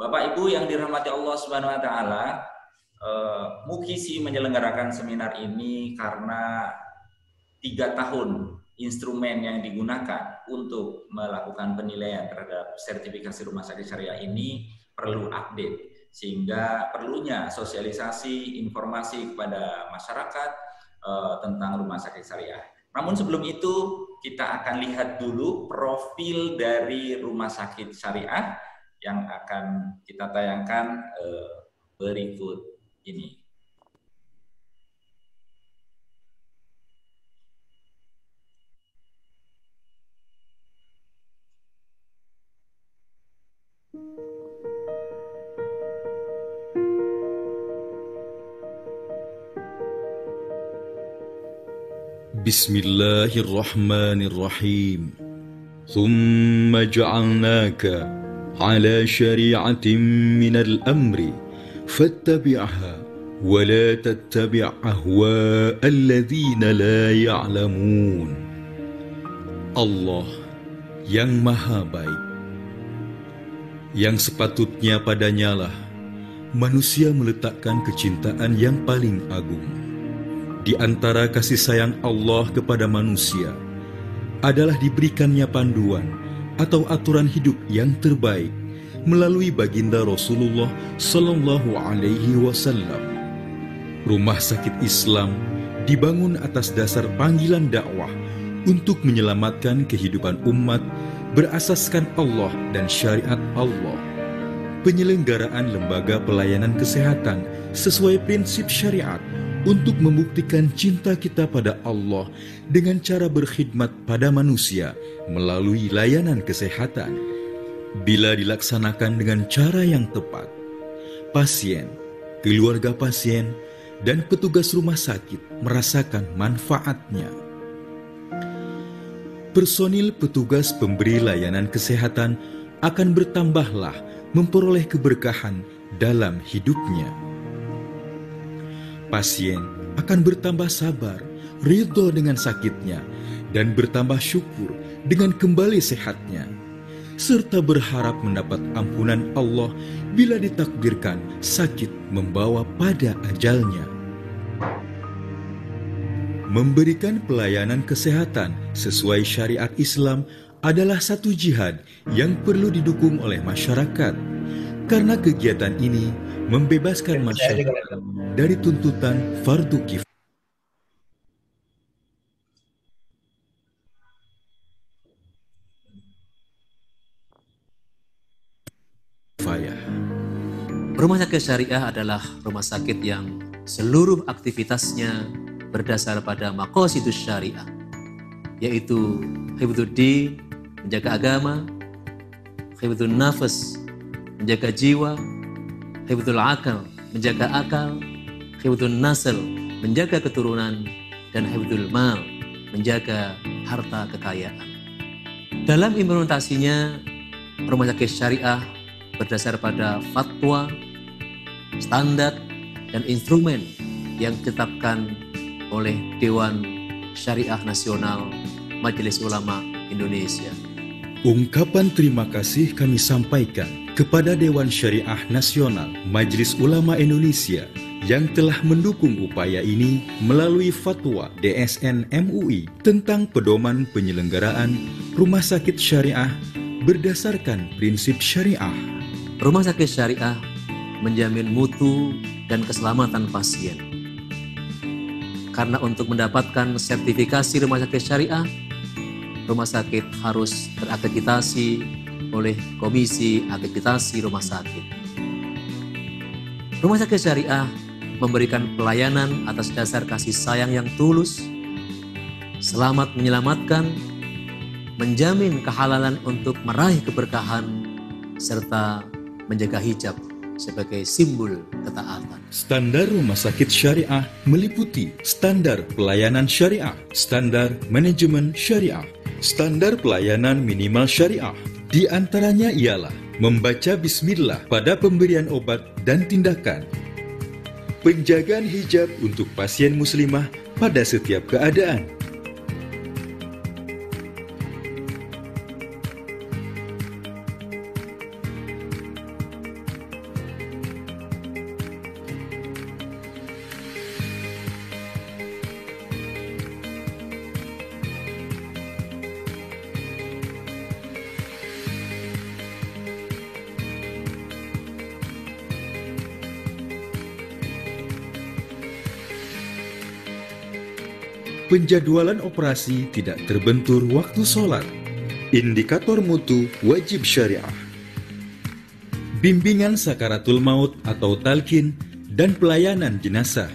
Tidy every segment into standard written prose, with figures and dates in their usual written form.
Bapak Ibu yang dirahmati Allah Subhanahu wa taala, Mukisi menyelenggarakan seminar ini karena 3 tahun instrumen yang digunakan untuk melakukan penilaian terhadap sertifikasi rumah sakit syariah ini perlu update, sehingga perlunya sosialisasi informasi kepada masyarakat tentang rumah sakit syariah. Namun sebelum itu kita akan lihat dulu profil dari rumah sakit syariah yang akan kita tayangkan berikut ini. Bismillahirrahmanirrahim. Thumma ja'alnaka ala syari'atin minal amri fattabi'ha wa la tattabi' ahwa'a alladhina la ya'lamun. Allah yang maha baik, yang sepatutnya padanyalah manusia meletakkan kecintaan yang paling agung. Di antara kasih sayang Allah kepada manusia adalah diberikannya panduan atau aturan hidup yang terbaik melalui baginda Rasulullah Sallallahu Alaihi Wasallam. Rumah sakit Islam dibangun atas dasar panggilan dakwah untuk menyelamatkan kehidupan umat berasaskan Allah dan syariat Allah. Penyelenggaraan lembaga pelayanan kesehatan sesuai prinsip syariat untuk membuktikan cinta kita pada Allah dengan cara berkhidmat pada manusia melalui layanan kesehatan. Bila dilaksanakan dengan cara yang tepat, pasien, keluarga pasien, dan petugas rumah sakit merasakan manfaatnya. Personil petugas pemberi layanan kesehatan akan bertambahlah memperoleh keberkahan dalam hidupnya. Pasien akan bertambah sabar, ridho dengan sakitnya, dan bertambah syukur dengan kembali sehatnya, serta berharap mendapat ampunan Allah bila ditakdirkan sakit membawa pada ajalnya. Memberikan pelayanan kesehatan sesuai syariat Islam adalah satu jihad yang perlu didukung oleh masyarakat, karena kegiatan ini membebaskan masyarakat dari tuntutan fardu kifayah. Rumah sakit syariah adalah rumah sakit yang seluruh aktivitasnya berdasar pada maqasidus syariah, yaitu hifdzuddin, menjaga agama, hifdzun nafas, menjaga jiwa, hifdzul akal, menjaga akal, hifdzun nasl, menjaga keturunan, dan hifdzul mal, menjaga harta kekayaan. Dalam implementasinya, rumah sakit syariah berdasar pada fatwa, standar, dan instrumen yang ditetapkan oleh Dewan Syariah Nasional Majelis Ulama Indonesia. Ungkapan terima kasih kami sampaikan kepada Dewan Syariah Nasional Majelis Ulama Indonesia yang telah mendukung upaya ini melalui fatwa DSN MUI tentang pedoman penyelenggaraan rumah sakit syariah berdasarkan prinsip syariah. Rumah sakit syariah menjamin mutu dan keselamatan pasien. Karena untuk mendapatkan sertifikasi rumah sakit syariah, rumah sakit harus terakreditasi oleh Komisi Akreditasi Rumah Sakit. Rumah sakit syariah memberikan pelayanan atas dasar kasih sayang yang tulus, selamat menyelamatkan, menjamin kehalalan untuk meraih keberkahan, serta menjaga hijab sebagai simbol ketaatan. Standar rumah sakit syariah meliputi standar pelayanan syariah, standar manajemen syariah, standar pelayanan minimal syariah. Di antaranya ialah membaca bismillah pada pemberian obat dan tindakan, penjagaan hijab untuk pasien muslimah pada setiap keadaan, Penjadwalan operasi tidak terbentur waktu sholat. Indikator mutu wajib syariah. Bimbingan sakaratul maut atau talqin dan pelayanan jenazah.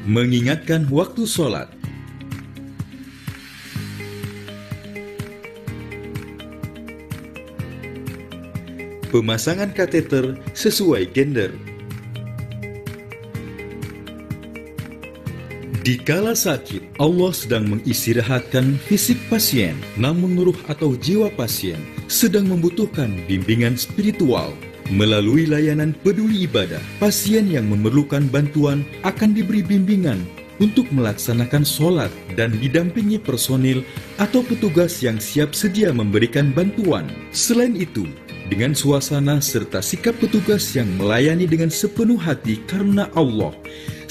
Mengingatkan waktu sholat. Pemasangan kateter sesuai gender. Dikala sakit, Allah sedang mengistirahatkan fisik pasien, namun ruh atau jiwa pasien sedang membutuhkan bimbingan spiritual. Melalui layanan peduli ibadah, pasien yang memerlukan bantuan akan diberi bimbingan untuk melaksanakan sholat dan didampingi personil atau petugas yang siap sedia memberikan bantuan. Selain itu, dengan suasana serta sikap petugas yang melayani dengan sepenuh hati karena Allah,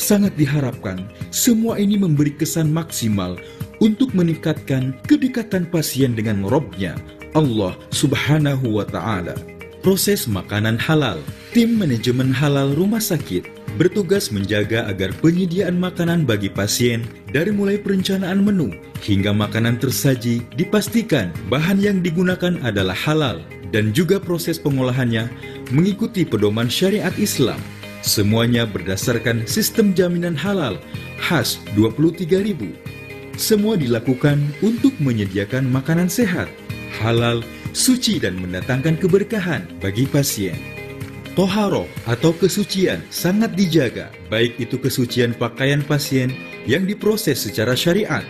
sangat diharapkan semua ini memberi kesan maksimal untuk meningkatkan kedekatan pasien dengan Rabb-nya, Allah Subhanahu wa Ta'ala. Proses makanan halal. Tim manajemen halal rumah sakit bertugas menjaga agar penyediaan makanan bagi pasien dari mulai perencanaan menu hingga makanan tersaji dipastikan bahan yang digunakan adalah halal dan juga proses pengolahannya mengikuti pedoman syariat Islam. Semuanya berdasarkan sistem jaminan halal khas 23.000. Semua dilakukan untuk menyediakan makanan sehat, halal, suci dan mendatangkan keberkahan bagi pasien. Toharoh atau kesucian sangat dijaga, baik itu kesucian pakaian pasien yang diproses secara syariat.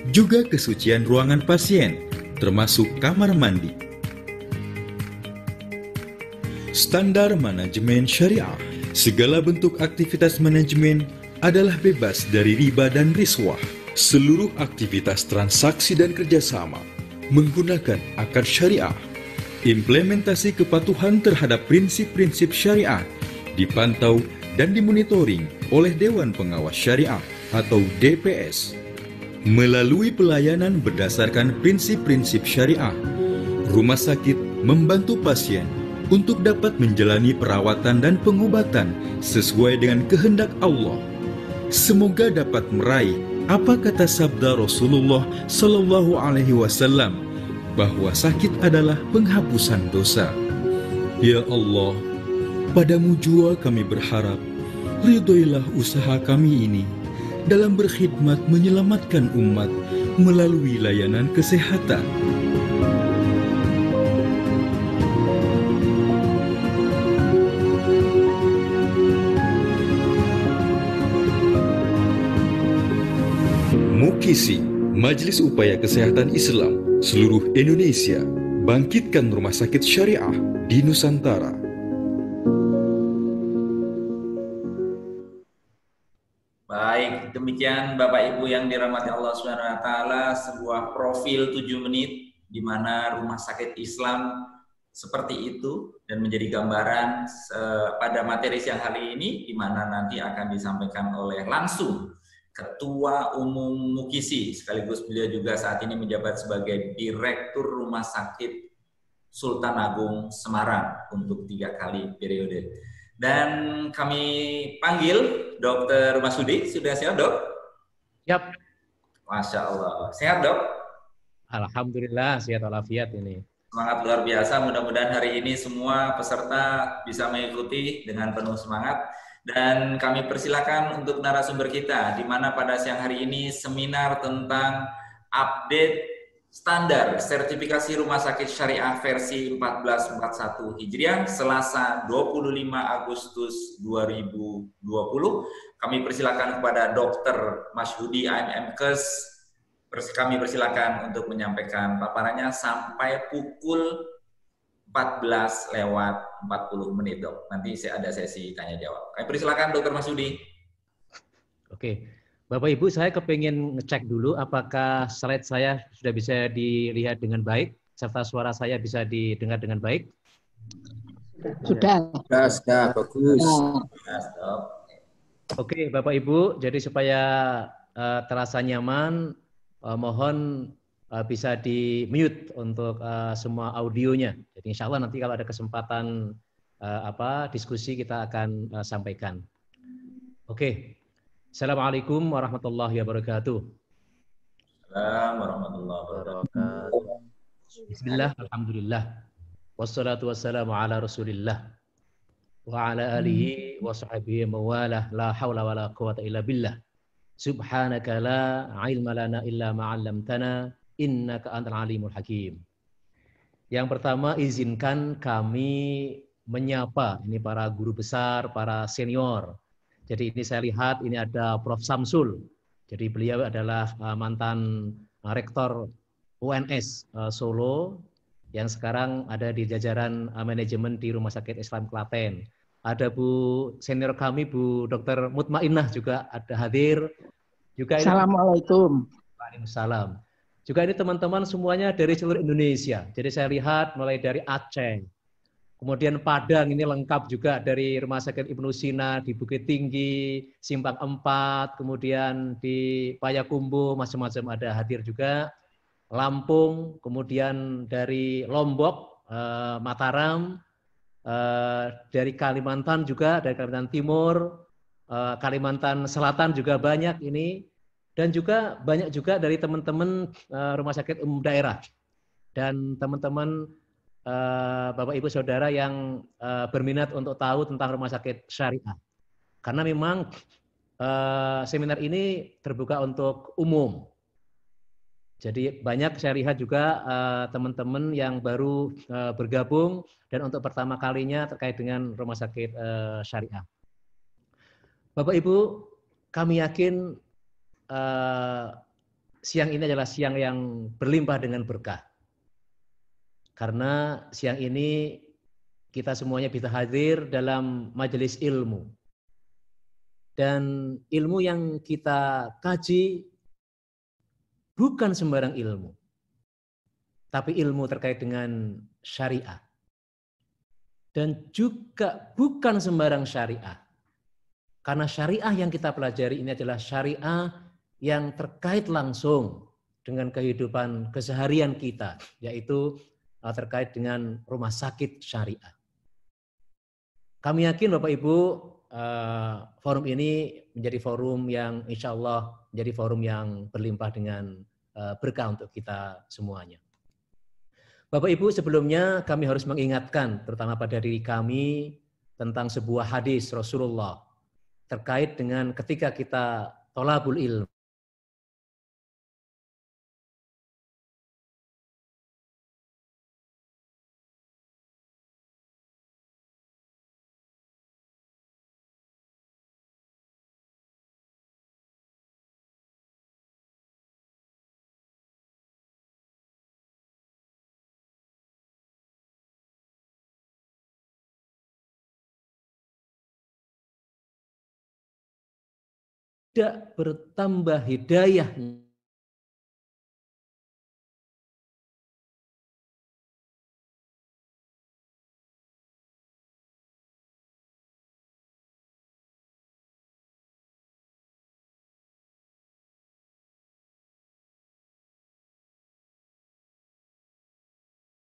Juga kesucian ruangan pasien, termasuk kamar mandi. Standar manajemen syariah. Segala bentuk aktivitas manajemen adalah bebas dari riba dan riswah. Seluruh aktivitas transaksi dan kerjasama menggunakan akad syariah. Implementasi kepatuhan terhadap prinsip-prinsip syariah dipantau dan dimonitoring oleh Dewan Pengawas Syariah atau DPS. Melalui pelayanan berdasarkan prinsip-prinsip syariah, rumah sakit membantu pasien untuk dapat menjalani perawatan dan pengobatan sesuai dengan kehendak Allah. Semoga dapat meraih apa kata sabda Rasulullah Sallallahu Alaihi Wasallam bahwa sakit adalah penghapusan dosa. Ya Allah, padamu jua kami berharap, ridhoilah usaha kami ini dalam berkhidmat menyelamatkan umat melalui layanan kesehatan. Mukisi, Majelis Upaya Kesehatan Islam seluruh Indonesia, bangkitkan rumah sakit syariah di Nusantara. Baik, demikian Bapak Ibu yang dirahmati Allah Subhanahu wa taala, sebuah profil 7 menit di mana rumah sakit Islam seperti itu dan menjadi gambaran pada materi siang hari ini di mana nanti akan disampaikan oleh langsung Ketua Umum Mukisi, sekaligus beliau juga saat ini menjabat sebagai Direktur Rumah Sakit Sultan Agung Semarang untuk 3 kali periode. Dan kami panggil Dr. Masudi. Sudah siap, Dok? Siap. Masya Allah. Sehat, Dok? Alhamdulillah, sehat walafiat ini. Semangat luar biasa. Mudah-mudahan hari ini semua peserta bisa mengikuti dengan penuh semangat. Dan kami persilakan untuk narasumber kita, di mana pada siang hari ini seminar tentang update standar sertifikasi rumah sakit syariah versi 1441 Hijriah, Selasa 25 Agustus 2020. Kami persilakan kepada Dr. Masudi AMMKes. Kami persilakan untuk menyampaikan paparannya sampai pukul 14:40, Dok. Nanti ada sesi tanya jawab. Kami persilakan Dr. Masudi. Oke. Bapak Ibu, saya kepingin ngecek dulu apakah slide saya sudah bisa dilihat dengan baik. serta suara saya bisa didengar dengan baik? Sudah. Sudah, bagus. Oke, Bapak Ibu, jadi supaya terasa nyaman, mohon bisa di-mute untuk semua audionya. Jadi insya Allah nanti kalau ada kesempatan diskusi kita akan sampaikan. Oke. Assalamualaikum warahmatullahi wabarakatuh. Assalamualaikum warahmatullahi wabarakatuh. Bismillah, alhamdulillah. Wassalatu wassalamu ala rasulillah. Wa ala alihi wa sahbihi mawalah. La hawla wa la quwata illa billah. Subhanaka la ilma lana illa ma'allamtana. Innaka antal alimul hakim. Yang pertama, izinkan kami menyapa ini para guru besar, para senior. Jadi ini saya lihat ini ada Prof. Samsul. Jadi beliau adalah mantan rektor UNS Solo yang sekarang ada di jajaran manajemen di Rumah Sakit Islam Klaten. Ada Bu senior kami Bu Dr. Mutmainnah juga ada hadir. Juga Assalamualaikum. Waalaikumsalam. Juga ini teman-teman semuanya dari seluruh Indonesia. Jadi saya lihat mulai dari Aceh, kemudian Padang ini lengkap juga dari Rumah Sakit Ibnu Sina di Bukit Tinggi, Simpang 4, kemudian di Payakumbuh macam-macam ada hadir juga. Lampung, kemudian dari Lombok, Mataram, dari Kalimantan juga, dari Kalimantan Timur, Kalimantan Selatan juga banyak ini, dan juga banyak juga dari teman-teman Rumah Sakit Umum Daerah dan teman-teman Bapak Ibu Saudara yang berminat untuk tahu tentang rumah sakit syariah. Karena memang seminar ini terbuka untuk umum. Jadi banyak saya lihat juga teman-teman yang baru bergabung dan untuk pertama kalinya terkait dengan rumah sakit syariah. Bapak Ibu, kami yakin siang ini adalah siang yang berlimpah dengan berkah. Karena siang ini kita semuanya bisa hadir dalam majelis ilmu. Dan ilmu yang kita kaji bukan sembarang ilmu. Tapi ilmu terkait dengan syariah. Dan juga bukan sembarang syariah. Karena syariah yang kita pelajari ini adalah syariah yang terkait langsung dengan kehidupan keseharian kita. Yaitu terkait dengan rumah sakit syariah. Kami yakin Bapak Ibu forum ini menjadi forum yang insya Allah menjadi forum yang berlimpah dengan berkah untuk kita semuanya. Bapak Ibu, sebelumnya kami harus mengingatkan terutama pada diri kami tentang sebuah hadis Rasulullah terkait dengan ketika kita thalabul ilm. Tidak bertambah hidayah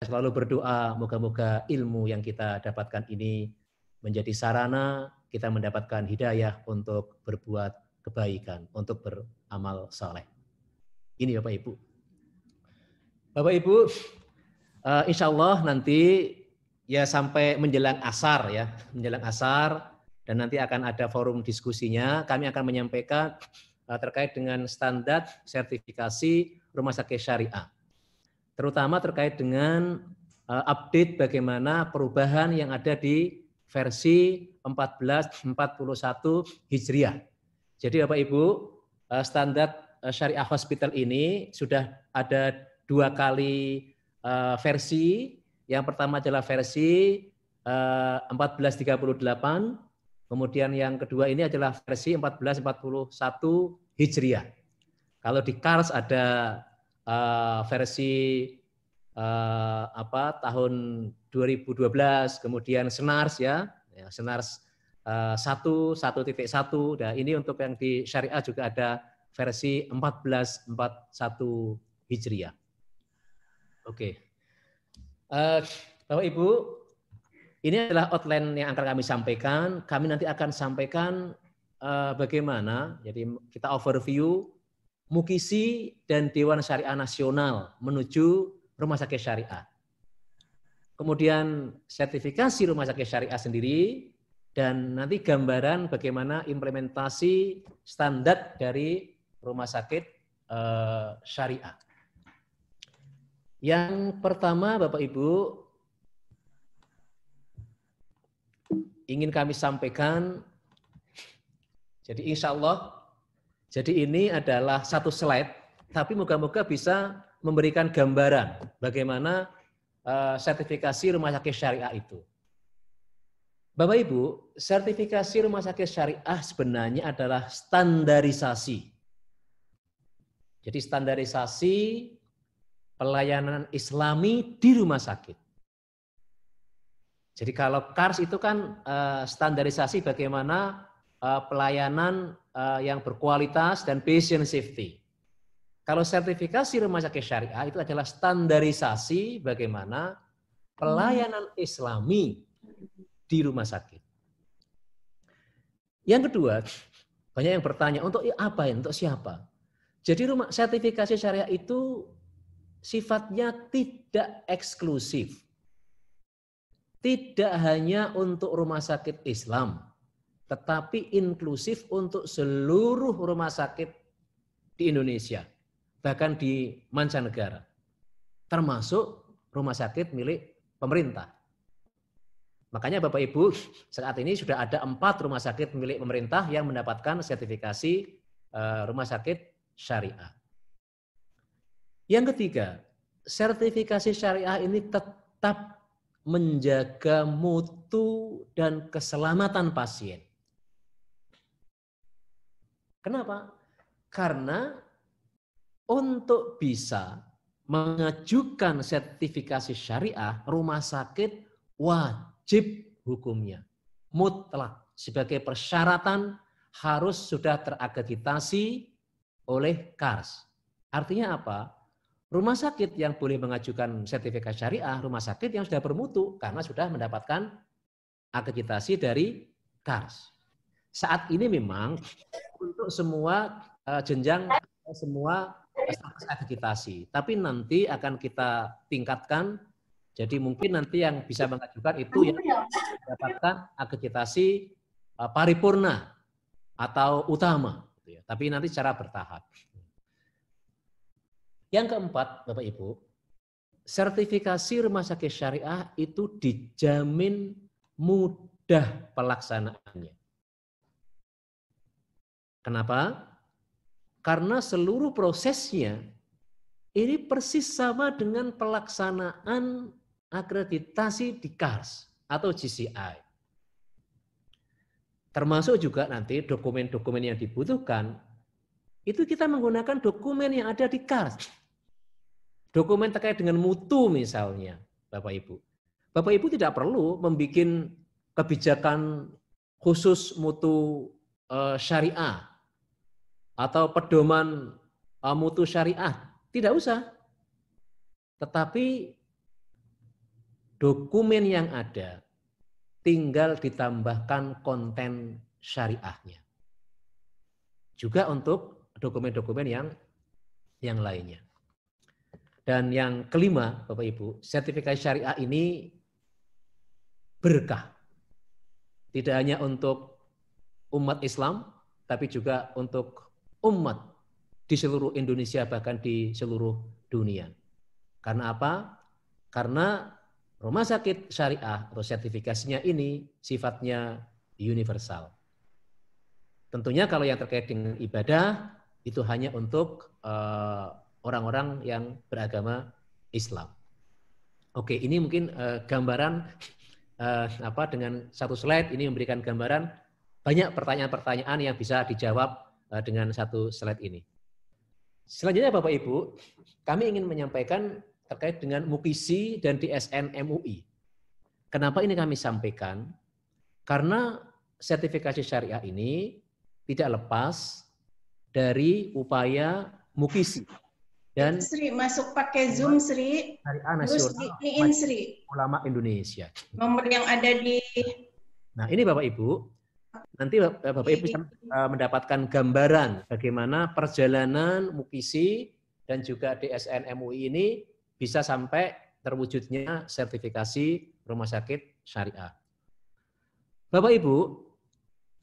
selalu berdoa moga-moga ilmu yang kita dapatkan ini menjadi sarana kita mendapatkan hidayah untuk berbuat kebaikan, untuk beramal saleh. Ini Bapak Ibu. Bapak Ibu, insya Allah nanti ya sampai menjelang asar ya, menjelang asar dan nanti akan ada forum diskusinya. Kami akan menyampaikan terkait dengan standar sertifikasi rumah sakit syariah. Terutama terkait dengan update bagaimana perubahan yang ada di versi 1441 Hijriah. Jadi Bapak Ibu, standar syariah hospital ini sudah ada 2 kali versi. Yang pertama adalah versi 1438, kemudian yang kedua ini adalah versi 1441 Hijriah. Kalau di KARS ada versi tahun 2012, kemudian SENARS ya SENARS 1.1. Nah, ini untuk yang di syariah juga ada versi 1441 Hijriah. Oke. Bapak Ibu, ini adalah outline yang akan kami sampaikan. Kami nanti akan sampaikan bagaimana, jadi kita overview Mukisi dan Dewan Syariah Nasional menuju Rumah Sakit Syariah. Kemudian sertifikasi Rumah Sakit Syariah sendiri, dan nanti gambaran bagaimana implementasi standar dari Rumah Sakit Syariah. Yang pertama Bapak Ibu, ingin kami sampaikan, jadi insya Allah, jadi ini adalah satu slide, tapi moga-moga bisa memberikan gambaran bagaimana sertifikasi Rumah Sakit Syariah itu. Bapak Ibu, sertifikasi Rumah Sakit Syariah sebenarnya adalah standarisasi. Jadi standarisasi pelayanan Islami di rumah sakit. Jadi kalau KARS itu kan standarisasi bagaimana pelayanan yang berkualitas dan patient safety. Kalau sertifikasi Rumah Sakit Syariah itu adalah standarisasi bagaimana pelayanan Islami di rumah sakit. Yang kedua, banyak yang bertanya, untuk apa ya? Untuk siapa? Jadi sertifikasi syariah itu sifatnya tidak eksklusif. Tidak hanya untuk rumah sakit Islam, tetapi inklusif untuk seluruh rumah sakit di Indonesia, bahkan di mancanegara, termasuk rumah sakit milik pemerintah. Makanya Bapak Ibu, saat ini sudah ada 4 rumah sakit milik pemerintah yang mendapatkan sertifikasi rumah sakit syariah. Yang ketiga, sertifikasi syariah ini tetap menjaga mutu dan keselamatan pasien. Kenapa? Karena untuk bisa mengajukan sertifikasi syariah, rumah sakit wajib hukumnya, mutlak, sebagai persyaratan harus sudah terakreditasi oleh KARS. Artinya apa? Rumah sakit yang boleh mengajukan sertifikasi syariah, rumah sakit yang sudah bermutu karena sudah mendapatkan akreditasi dari KARS. Saat ini memang untuk semua jenjang, semua akreditasi, tapi nanti akan kita tingkatkan. Jadi mungkin nanti yang bisa mengajukan itu yang mendapatkan akreditasi paripurna atau utama, tapi nanti secara bertahap. Yang keempat, Bapak Ibu, sertifikasi rumah sakit syariah itu dijamin mudah pelaksanaannya. Kenapa? Karena seluruh prosesnya ini persis sama dengan pelaksanaan akreditasi di KARS atau GCI. Termasuk juga nanti dokumen-dokumen yang dibutuhkan, itu kita menggunakan dokumen yang ada di KARS. Dokumen terkait dengan mutu misalnya, Bapak Ibu. Bapak Ibu tidak perlu membuat kebijakan khusus mutu syariah atau pedoman mutu syariah. Tidak usah. Tetapi dokumen yang ada tinggal ditambahkan konten syariahnya. Juga untuk dokumen-dokumen yang lainnya. Dan yang kelima, Bapak Ibu, sertifikasi syariah ini berkah. Tidak hanya untuk umat Islam, tapi juga untuk umat di seluruh Indonesia, bahkan di seluruh dunia. Karena apa? Karena rumah sakit syariah atau sertifikasinya ini sifatnya universal. Tentunya kalau yang terkait dengan ibadah, itu hanya untuk orang-orang yang beragama Islam. Oke, ini mungkin gambaran dengan satu slide ini memberikan gambaran banyak pertanyaan-pertanyaan yang bisa dijawab dengan satu slide ini. Selanjutnya Bapak Ibu, kami ingin menyampaikan terkait dengan Mukisi dan DSN MUI. Kenapa ini kami sampaikan? Karena sertifikasi syariah ini tidak lepas dari upaya Mukisi dan Sri masuk pakai Zoom Sri, Syariah terus Nasional diin Sri Ulama Indonesia. nomor yang ada di. Nah ini Bapak Ibu, nanti Bapak Ibu bisa mendapatkan gambaran bagaimana perjalanan Mukisi dan juga DSN MUI ini bisa sampai terwujudnya sertifikasi rumah sakit syariah. Bapak Ibu,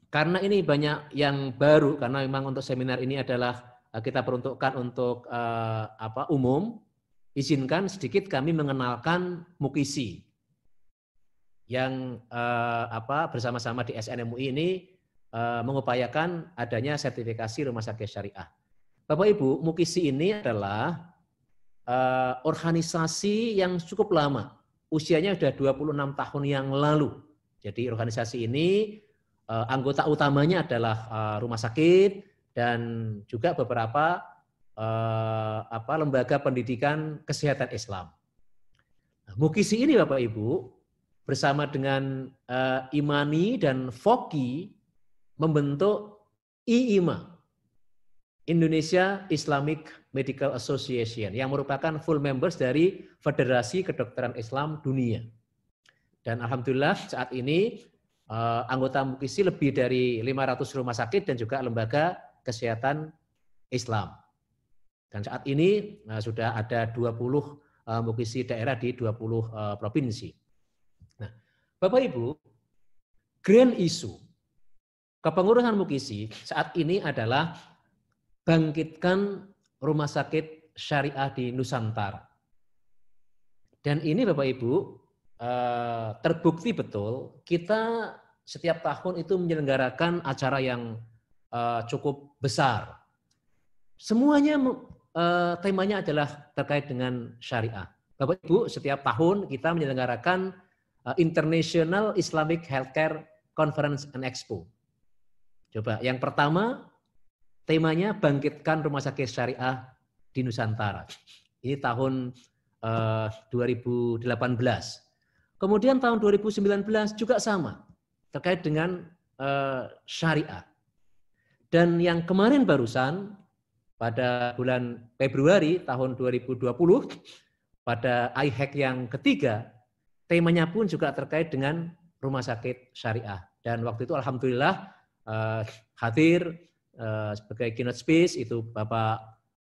karena ini banyak yang baru, karena memang untuk seminar ini adalah kita peruntukkan untuk umum, izinkan sedikit kami mengenalkan Mukisi yang bersama-sama di SNMUI ini mengupayakan adanya sertifikasi rumah sakit syariah. Bapak Ibu, Mukisi ini adalah organisasi yang cukup lama, usianya sudah 26 tahun yang lalu. Jadi organisasi ini anggota utamanya adalah rumah sakit dan juga beberapa lembaga pendidikan kesehatan Islam. Nah, Mukisi ini Bapak Ibu bersama dengan Imani dan Foki membentuk IIMA, Indonesia Islamic Medical Association, yang merupakan full members dari Federasi Kedokteran Islam Dunia. Dan alhamdulillah saat ini anggota Mukisi lebih dari 500 rumah sakit dan juga lembaga kesehatan Islam. Dan saat ini sudah ada 20 Mukisi daerah di 20 provinsi. Nah, Bapak Ibu, grand isu kepengurusan Mukisi saat ini adalah bangkitkan rumah sakit syariah di Nusantara. Dan ini Bapak Ibu terbukti betul kita setiap tahun itu menyelenggarakan acara yang cukup besar. Semuanya temanya adalah terkait dengan syariah. Bapak Ibu, setiap tahun kita menyelenggarakan International Islamic Healthcare Conference and Expo. Coba, yang pertama temanya bangkitkan rumah sakit syariah di Nusantara. Ini tahun 2018. Kemudian tahun 2019 juga sama, terkait dengan syariah. Dan yang kemarin barusan, pada bulan Februari tahun 2020, pada IHEC yang ketiga, temanya pun juga terkait dengan rumah sakit syariah. Dan waktu itu alhamdulillah hadir sebagai keynote speech itu Bapak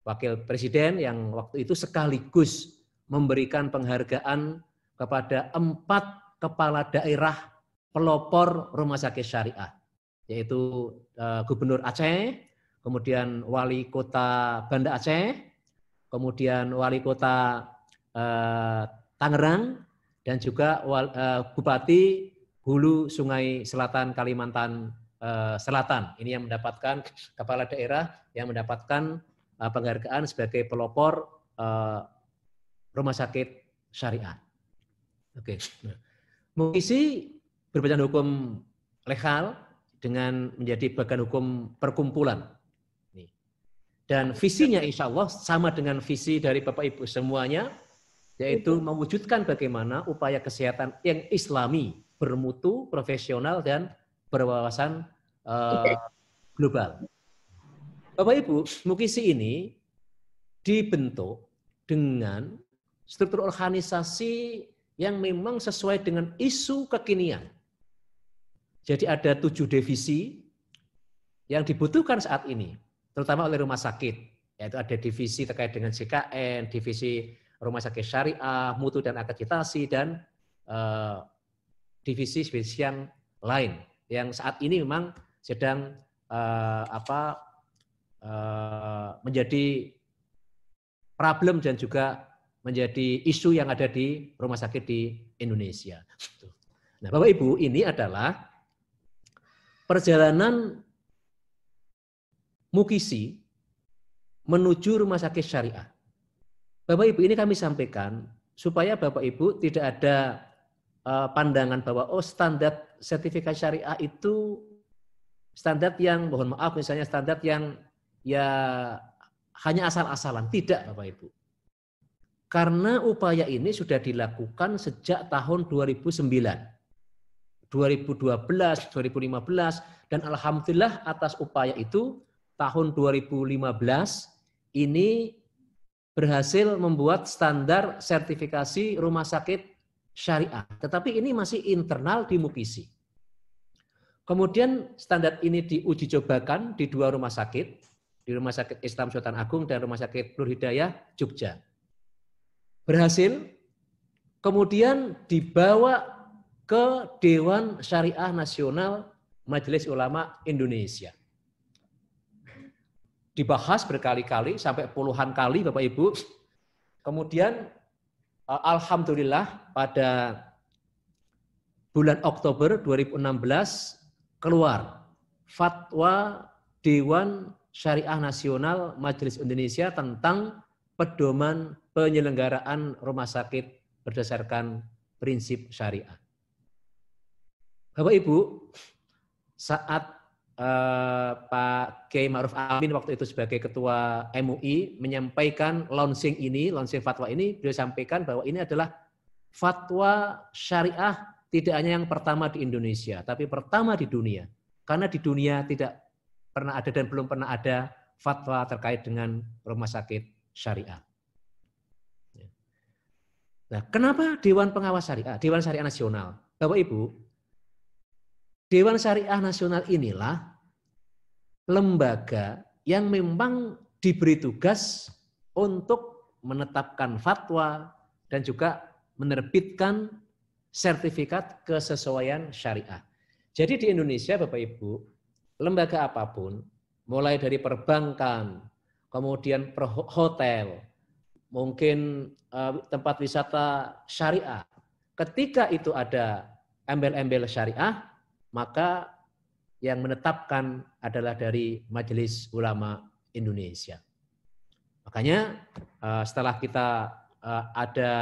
Wakil Presiden yang waktu itu sekaligus memberikan penghargaan kepada 4 kepala daerah pelopor rumah sakit syariah, yaitu Gubernur Aceh, kemudian Wali Kota Banda Aceh, kemudian Wali Kota Tangerang, dan juga Bupati Hulu Sungai Selatan Kalimantan Selatan. Ini yang mendapatkan kepala daerah yang mendapatkan penghargaan sebagai pelopor rumah sakit syariah. Oke. Nah, Mukisi berbadan hukum legal dengan menjadi badan hukum perkumpulan. Dan visinya insya Allah sama dengan visi dari Bapak Ibu semuanya, yaitu mewujudkan bagaimana upaya kesehatan yang islami, bermutu, profesional, dan berwawasan global. Bapak Ibu, Mukisi ini dibentuk dengan struktur organisasi yang memang sesuai dengan isu kekinian. Jadi ada 7 divisi yang dibutuhkan saat ini, terutama oleh rumah sakit, yaitu ada divisi terkait dengan JKN, divisi rumah sakit syariah, mutu dan akreditasi, dan divisi-divisi yang lain yang saat ini memang sedang menjadi problem dan juga menjadi isu yang ada di rumah sakit di Indonesia. Nah, Bapak Ibu, ini adalah perjalanan Mukisi menuju rumah sakit syariah. Bapak Ibu, ini kami sampaikan supaya Bapak Ibu tidak ada pandangan bahwa standar sertifikasi syariah itu standar yang, mohon maaf, misalnya standar yang ya hanya asal-asalan. Tidak, Bapak Ibu. Karena upaya ini sudah dilakukan sejak tahun 2009, 2012, 2015, dan alhamdulillah atas upaya itu tahun 2015 ini berhasil membuat standar sertifikasi rumah sakit syariah. Tetapi ini masih internal di Mukisi. Kemudian standar ini diuji cobakan di 2 rumah sakit, di Rumah Sakit Islam Sultan Agung dan Rumah Sakit Nur Hidayah Jogja. Berhasil, kemudian dibawa ke Dewan Syariah Nasional Majelis Ulama Indonesia. Dibahas berkali-kali, sampai puluhan kali Bapak Ibu. Kemudian alhamdulillah pada bulan Oktober 2016 keluar fatwa Dewan Syariah Nasional Majelis Indonesia tentang pedoman penyelenggaraan rumah sakit berdasarkan prinsip syariah. Bapak Ibu, saat Pak Kiai Ma'ruf Amin waktu itu sebagai Ketua MUI menyampaikan launching fatwa ini, beliau sampaikan bahwa ini adalah fatwa syariah tidak hanya yang pertama di Indonesia, tapi pertama di dunia. Karena di dunia tidak pernah ada dan belum pernah ada fatwa terkait dengan rumah sakit syariah. Nah, kenapa Dewan Pengawas Syariah, Dewan Syariah Nasional? Bapak Ibu, Dewan Syariah Nasional inilah lembaga yang memang diberi tugas untuk menetapkan fatwa dan juga menerbitkan sertifikat kesesuaian syariah. Jadi di Indonesia Bapak Ibu, lembaga apapun, mulai dari perbankan, kemudian hotel, mungkin tempat wisata syariah, ketika itu ada embel-embel syariah, maka yang menetapkan adalah dari Majelis Ulama Indonesia. Makanya setelah kita ada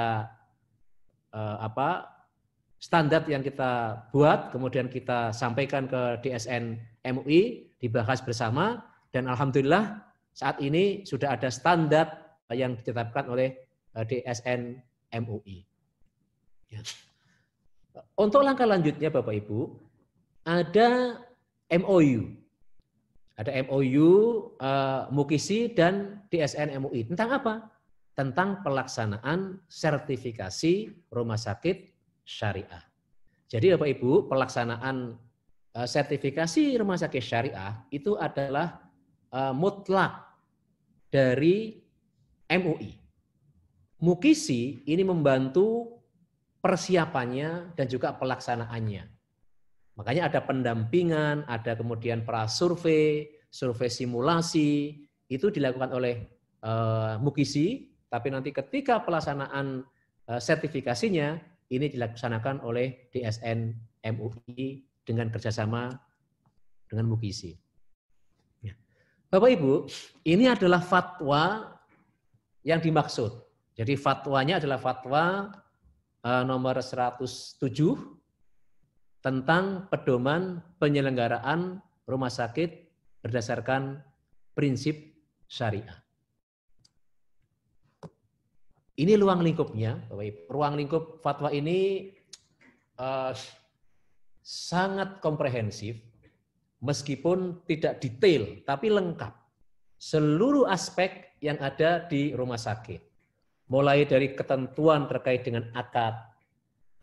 standar yang kita buat, kemudian kita sampaikan ke DSN MUI, dibahas bersama, dan alhamdulillah saat ini sudah ada standar yang ditetapkan oleh DSN MUI. Ya. Untuk langkah lanjutnya Bapak Ibu, ada MOU. Ada MOU Mukisi dan DSN MUI. Tentang apa? Tentang pelaksanaan sertifikasi rumah sakit syariah. Jadi Bapak Ibu, pelaksanaan sertifikasi rumah sakit syariah itu adalah mutlak dari MUI. Mukisi ini membantu persiapannya dan juga pelaksanaannya. Makanya ada pendampingan, ada kemudian prasurvei, survei simulasi, itu dilakukan oleh Mukisi, tapi nanti ketika pelaksanaan sertifikasinya, ini dilaksanakan oleh DSN MUI dengan kerjasama dengan Mukisi. Ya. Bapak Ibu, ini adalah fatwa yang dimaksud. Jadi fatwanya adalah fatwa nomor 107 tentang pedoman penyelenggaraan rumah sakit berdasarkan prinsip syariah. Ini ruang lingkupnya, Bapak Ibu. Ruang lingkup fatwa ini sangat komprehensif, meskipun tidak detail, tapi lengkap. Seluruh aspek yang ada di rumah sakit. Mulai dari ketentuan terkait dengan akad,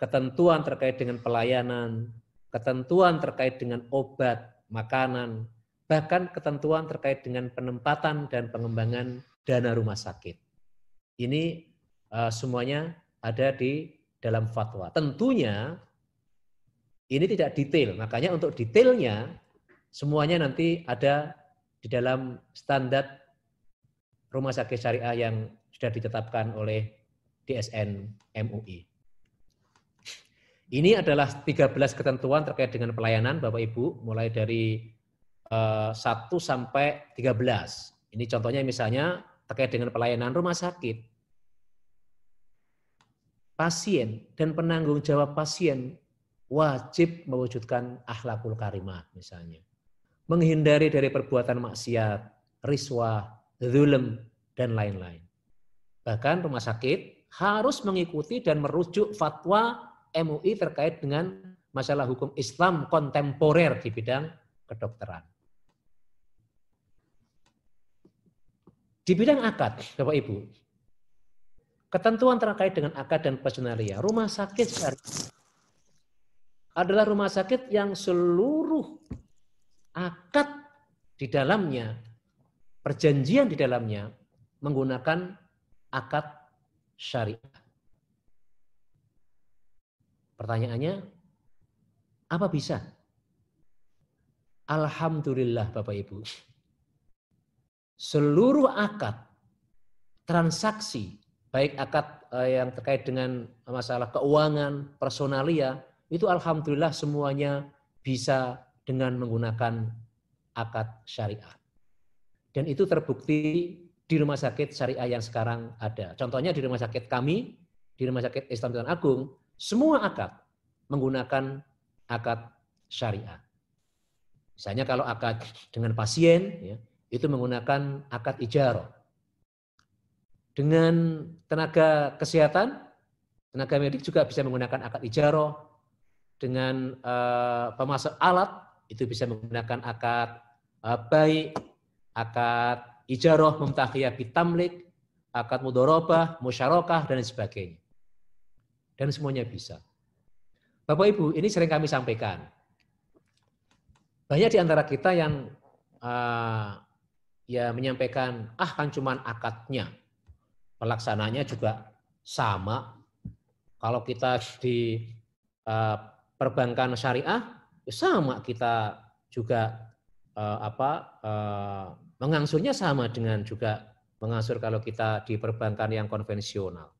ketentuan terkait dengan pelayanan, ketentuan terkait dengan obat, makanan, bahkan ketentuan terkait dengan penempatan dan pengembangan dana rumah sakit. Ini semuanya ada di dalam fatwa. Tentunya ini tidak detail, makanya untuk detailnya semuanya nanti ada di dalam standar rumah sakit syariah yang sudah ditetapkan oleh DSN MUI. Ini adalah 13 ketentuan terkait dengan pelayanan Bapak Ibu, mulai dari 1 sampai 13. Ini contohnya misalnya terkait dengan pelayanan rumah sakit. Pasien dan penanggung jawab pasien wajib mewujudkan akhlakul karimah misalnya. Menghindari dari perbuatan maksiat, riswah, zulm, dan lain-lain. Bahkan rumah sakit harus mengikuti dan merujuk fatwa MUI terkait dengan masalah hukum Islam kontemporer di bidang kedokteran. Di bidang akad, Bapak Ibu, ketentuan terkait dengan akad dan personalia, rumah sakit syariah adalah rumah sakit yang seluruh akad di dalamnya, perjanjian di dalamnya menggunakan akad syariah. Pertanyaannya, apa bisa? Alhamdulillah Bapak Ibu. Seluruh akad, transaksi, baik akad yang terkait dengan masalah keuangan, personalia, itu alhamdulillah semuanya bisa dengan menggunakan akad syariah. Dan itu terbukti di rumah sakit syariah yang sekarang ada. Contohnya di rumah sakit kami, di rumah sakit Islam Tuan Agung, semua akad menggunakan akad syariah. Misalnya kalau akad dengan pasien, ya, itu menggunakan akad ijarah. Dengan tenaga kesehatan, tenaga medik juga bisa menggunakan akad ijarah. Dengan pemasok alat, itu bisa menggunakan akad baik, akad ijarah mumtakhiyah bitamlik, akad mudharabah, musyarakah, dan sebagainya. Dan semuanya bisa. Bapak Ibu, ini sering kami sampaikan. Banyak di antara kita yang ya menyampaikan, kan cuman akadnya. Pelaksananya juga sama. Kalau kita di perbankan syariah, ya sama kita juga mengangsurnya sama dengan juga mengangsur kalau kita di perbankan yang konvensional.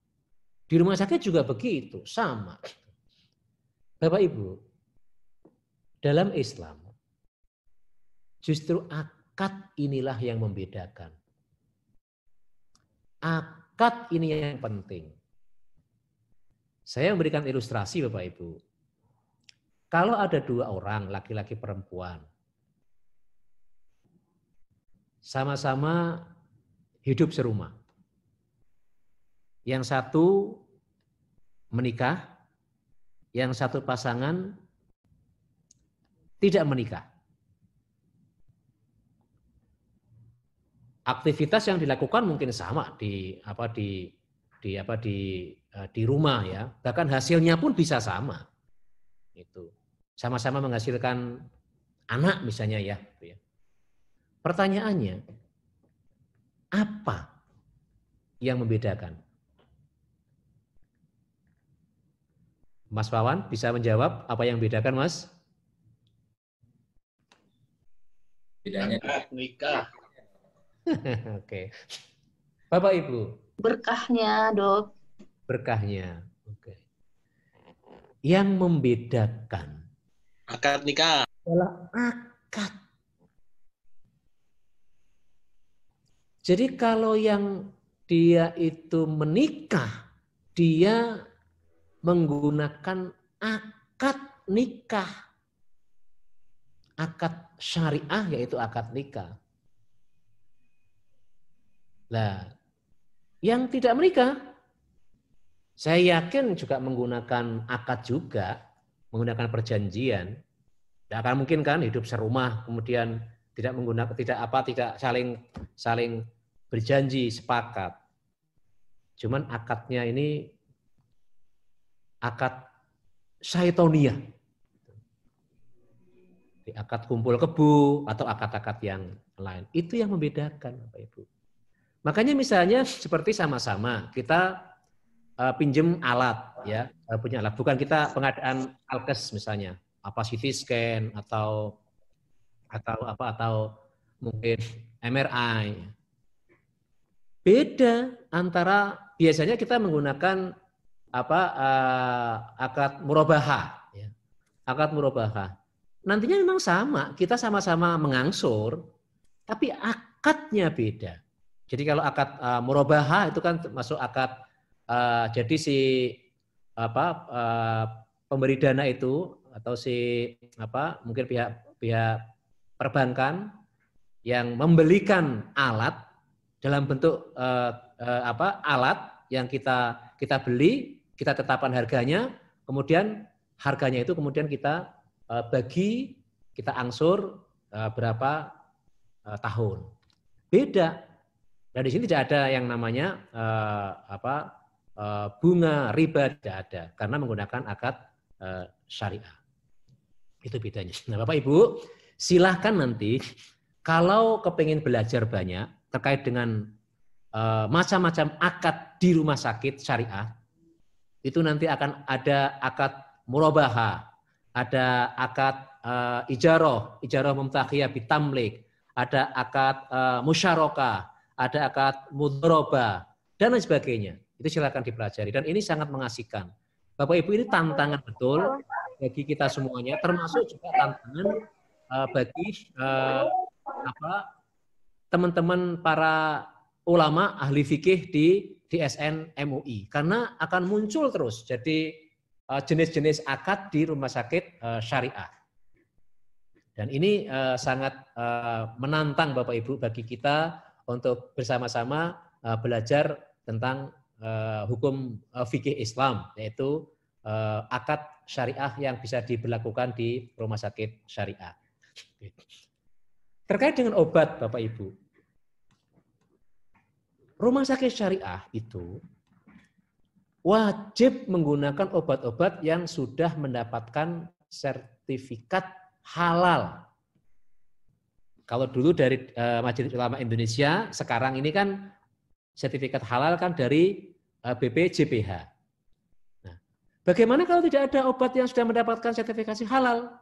Di rumah sakit juga begitu, sama. Bapak Ibu, dalam Islam justru akad inilah yang membedakan. Akad ini yang penting. Saya memberikan ilustrasi Bapak Ibu. Kalau ada dua orang, laki-laki perempuan, sama-sama hidup serumah. Yang satu menikah, yang satu pasangan tidak menikah. Aktivitas yang dilakukan mungkin sama di rumah ya. Bahkan hasilnya pun bisa sama. Itu. Sama-sama menghasilkan anak misalnya ya. Pertanyaannya, apa yang membedakan? Mas Wawan bisa menjawab apa yang membedakan, Mas? Bedanya nikah. Oke. Bapak Ibu. Berkahnya, Dok. Berkahnya. Oke. Yang membedakan Akad nikah adalah akad. Jadi kalau yang dia itu menikah, dia menggunakan akad nikah. Akad syariah yaitu akad nikah. Nah, yang tidak menikah, saya yakin juga menggunakan akad juga, menggunakan perjanjian. Tidak akan mungkin kan hidup serumah kemudian tidak saling berjanji sepakat. Cuman akadnya ini akad syaitonia. Di akad kumpul kebo atau akad-akad yang lain. Itu yang membedakan Bapak Ibu. Makanya misalnya seperti sama-sama kita pinjem alat ya, punya alat. Bukan kita pengadaan alkes misalnya, apa CT scan atau mungkin MRI. Beda antara biasanya kita menggunakan akad murabahah ya. Akad murabahah. Nantinya memang sama, kita sama-sama mengangsur, tapi akadnya beda. Jadi kalau akad murabahah itu kan masuk akad jadi si pemberi dana itu atau mungkin pihak perbankan yang membelikan alat dalam bentuk alat yang kita beli, kita tetapkan harganya, kemudian harganya itu kemudian kita bagi, kita angsur berapa tahun. Beda. Nah, di sini tidak ada yang namanya bunga riba, tidak ada, karena menggunakan akad syariah. Itu bedanya. Nah, Bapak Ibu, silahkan nanti kalau kepingin belajar banyak terkait dengan macam-macam akad di rumah sakit syariah, itu nanti akan ada akad murabaha, ada akad ijarah mumtakhiyah bitamlik, ada akad musyarakah, ada akad mudharabah, dan lain sebagainya. Itu silakan dipelajari. Dan ini sangat mengasihkan. Bapak Ibu, ini tantangan betul bagi kita semuanya, termasuk juga tantangan bagi teman-teman para ulama ahli fikih di DSN MUI. Karena akan muncul terus jadi jenis-jenis akad di rumah sakit syariah. Dan ini sangat menantang Bapak Ibu bagi kita untuk bersama-sama belajar tentang hukum fikih Islam, yaitu akad syariah yang bisa diberlakukan di rumah sakit syariah. Terkait dengan obat Bapak Ibu, rumah sakit syariah itu wajib menggunakan obat-obat yang sudah mendapatkan sertifikat halal. Kalau dulu dari Majelis Ulama Indonesia, sekarang ini kan sertifikat halal kan dari BPJPH. Nah, bagaimana kalau tidak ada obat yang sudah mendapatkan sertifikasi halal?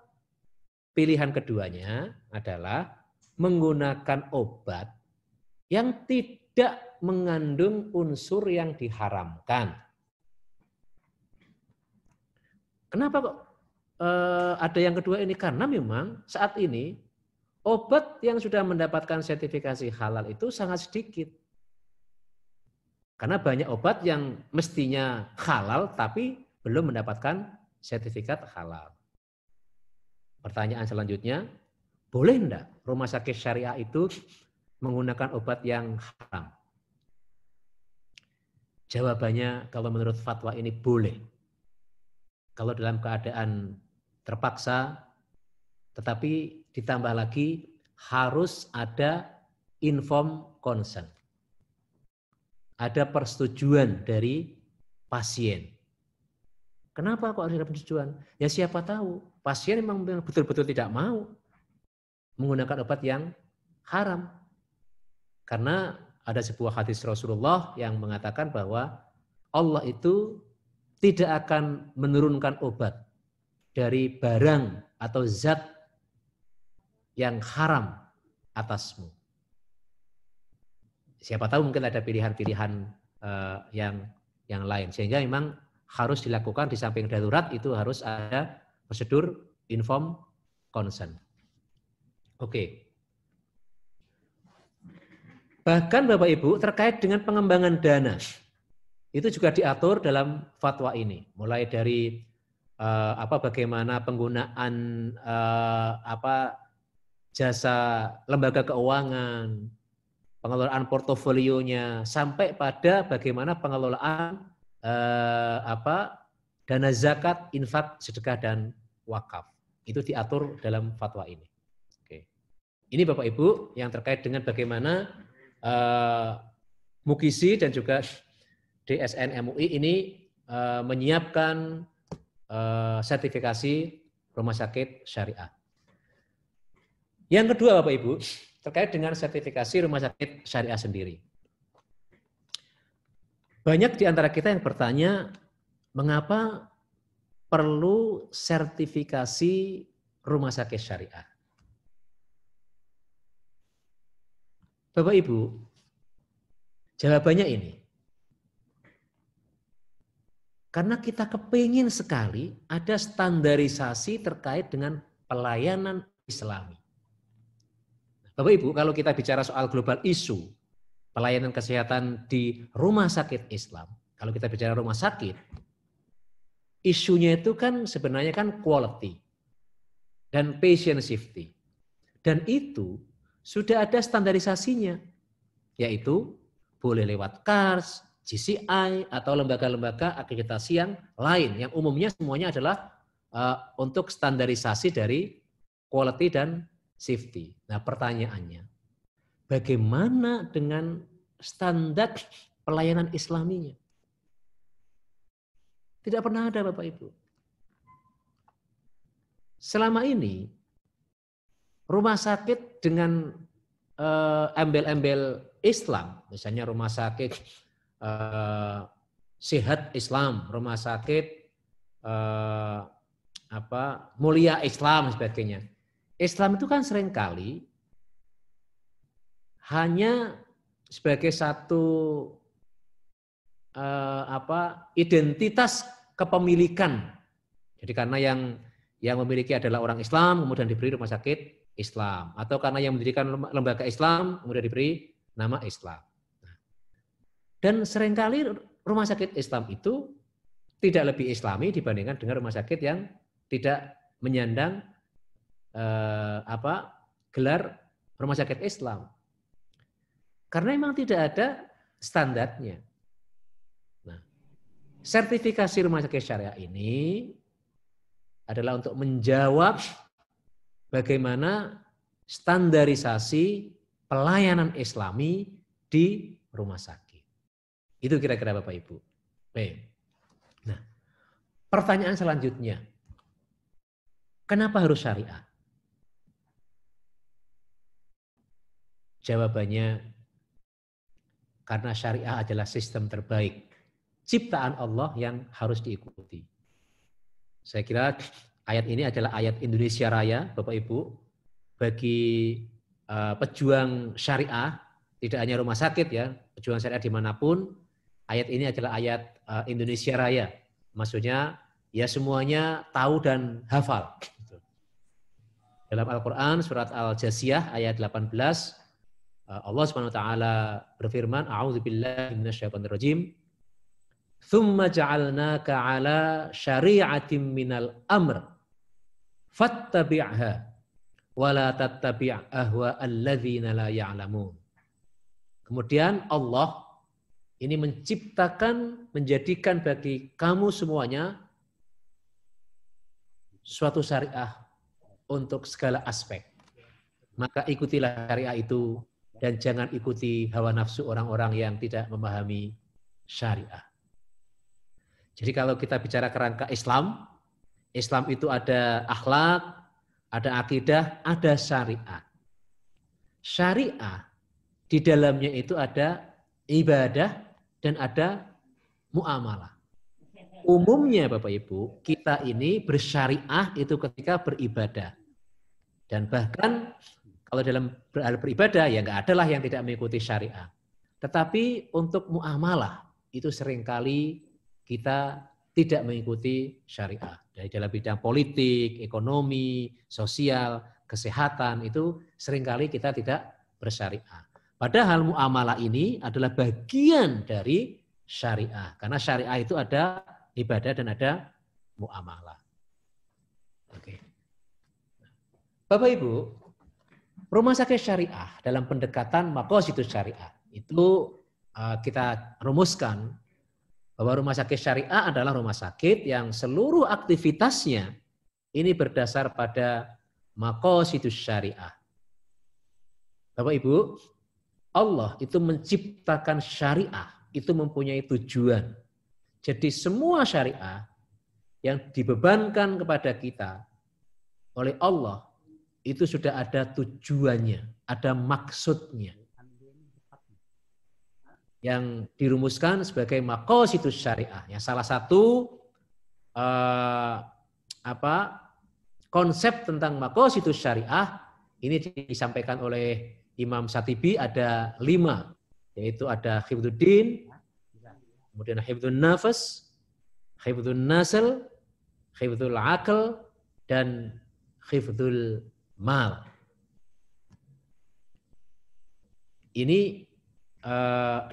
Pilihan keduanya adalah menggunakan obat yang tidak mengandung unsur yang diharamkan. Kenapa kok ada yang kedua ini? Karena memang saat ini obat yang sudah mendapatkan sertifikasi halal itu sangat sedikit. Karena banyak obat yang mestinya halal tapi belum mendapatkan sertifikat halal. Pertanyaan selanjutnya, boleh enggak rumah sakit syariah itu menggunakan obat yang haram? Jawabannya kalau menurut fatwa ini boleh. Kalau dalam keadaan terpaksa, tetapi ditambah lagi harus ada informed consent. Ada persetujuan dari pasien. Kenapa kok harus ada persetujuan? Ya siapa tahu pasien memang betul-betul tidak mau menggunakan obat yang haram. Karena ada sebuah hadis Rasulullah yang mengatakan bahwa Allah itu tidak akan menurunkan obat dari barang atau zat yang haram atasmu. Siapa tahu mungkin ada pilihan-pilihan yang lain. Sehingga memang harus dilakukan di samping darurat itu harus ada prosedur informed consent. Oke. Bahkan Bapak Ibu terkait dengan pengembangan dana itu juga diatur dalam fatwa ini. Mulai dari bagaimana penggunaan jasa lembaga keuangan, pengelolaan portofolionya, sampai pada bagaimana pengelolaan dana zakat, infak, sedekah dan wakaf. Itu diatur dalam fatwa ini. Oke. Ini Bapak Ibu yang terkait dengan bagaimana Mukisi dan juga DSN MUI ini menyiapkan sertifikasi rumah sakit syariah. Yang kedua Bapak Ibu, terkait dengan sertifikasi rumah sakit syariah sendiri. Banyak di antara kita yang bertanya, mengapa perlu sertifikasi rumah sakit syariah? Bapak Ibu, jawabannya ini. Karena kita kepingin sekali ada standarisasi terkait dengan pelayanan Islami. Bapak Ibu, kalau kita bicara soal global isu, pelayanan kesehatan di rumah sakit Islam, kalau kita bicara rumah sakit, isunya itu kan sebenarnya kan quality dan patient safety. Dan itu sudah ada standarisasinya. yaitu boleh lewat KARS, GCI, atau lembaga-lembaga akreditasi yang lain, yang umumnya semuanya adalah untuk standarisasi dari quality dan safety. Nah, pertanyaannya, bagaimana dengan standar pelayanan Islaminya? Tidak pernah ada, Bapak Ibu. Selama ini, rumah sakit dengan embel-embel Islam, misalnya rumah sakit Sehat Islam, rumah sakit Mulia Islam dan sebagainya. Islam itu kan seringkali hanya sebagai satu identitas kepemilikan. Jadi karena yang memiliki adalah orang Islam, kemudian diberi rumah sakit Islam, atau karena yang mendirikan lembaga Islam kemudian diberi nama Islam. Dan seringkali rumah sakit Islam itu tidak lebih Islami dibandingkan dengan rumah sakit yang tidak menyandang gelar rumah sakit Islam. Karena memang tidak ada standarnya. Nah, sertifikasi rumah sakit syariah ini adalah untuk menjawab bagaimana standarisasi pelayanan Islami di rumah sakit. Itu kira-kira Bapak Ibu. Baik. Nah, pertanyaan selanjutnya, kenapa harus syariah? Jawabannya, karena syariah adalah sistem terbaik, ciptaan Allah yang harus diikuti. Saya kira ayat ini adalah ayat Indonesia Raya, Bapak Ibu, bagi pejuang syariah, tidak hanya rumah sakit ya, pejuang syariah dimanapun, ayat ini adalah ayat Indonesia Raya. Maksudnya ya semuanya tahu dan hafal. Dalam Al-Quran surat Al-Jasiyah ayat 18, Allah SWT berfirman, A'udzubillahi minasyaitonirrajim, Thumma ja'alnaka ala syari'atin minal amr fattabi'ha wa la tattabi' ahwa alladzina la ya'lamun. Kemudian Allah ini menciptakan, menjadikan bagi kamu semuanya suatu syariah untuk segala aspek. Maka ikutilah syariah itu dan jangan ikuti hawa nafsu orang-orang yang tidak memahami syariah. Jadi kalau kita bicara kerangka Islam, Islam itu ada akhlak, ada akidah, ada syariat. Syariah di dalamnya itu ada ibadah dan ada muamalah. Umumnya Bapak Ibu, kita ini bersyariah itu ketika beribadah. Dan bahkan kalau dalam beribadah ya nggak ada lah yang tidak mengikuti syariah. Tetapi untuk muamalah itu seringkali kita tidak mengikuti syariah. Dari dalam bidang politik, ekonomi, sosial, kesehatan itu seringkali kita tidak bersyariah. Padahal muamalah ini adalah bagian dari syariah. Karena syariah itu ada ibadah dan ada muamalah. Oke. Bapak Ibu, rumah sakit syariah dalam pendekatan maqasidus syariah itu kita rumuskan bahwa rumah sakit syariah adalah rumah sakit yang seluruh aktivitasnya ini berdasar pada maqasidus syariah. Bapak Ibu, Allah itu menciptakan syariah, itu mempunyai tujuan. Jadi semua syariah yang dibebankan kepada kita oleh Allah, itu sudah ada tujuannya, ada maksudnya. Yang dirumuskan sebagai maqasidus syariah. Yang salah satu konsep tentang maqasidus syariah, ini disampaikan oleh Imam Syatibi ada 5, yaitu ada hifdzuddin, kemudian hifdzun nafas, hifdzun nasl, hifdzul aql, dan hifdzul mal. Ini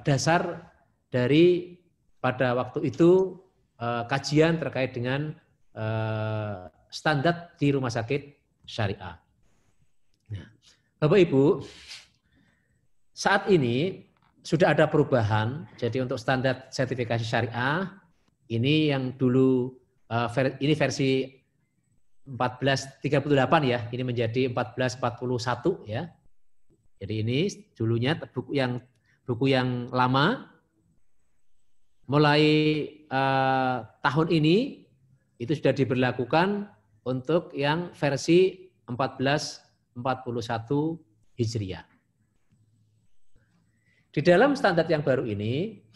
dasar dari pada waktu itu kajian terkait dengan standar di rumah sakit syariah. Nah, Bapak Ibu, saat ini sudah ada perubahan. Jadi untuk standar sertifikasi syariah ini yang dulu ini versi 1438 ya, ini menjadi 1441 ya. Jadi ini dulunya buku yang lama. Mulai tahun ini itu sudah diberlakukan untuk yang versi 1441 Hijriah. Di dalam standar yang baru ini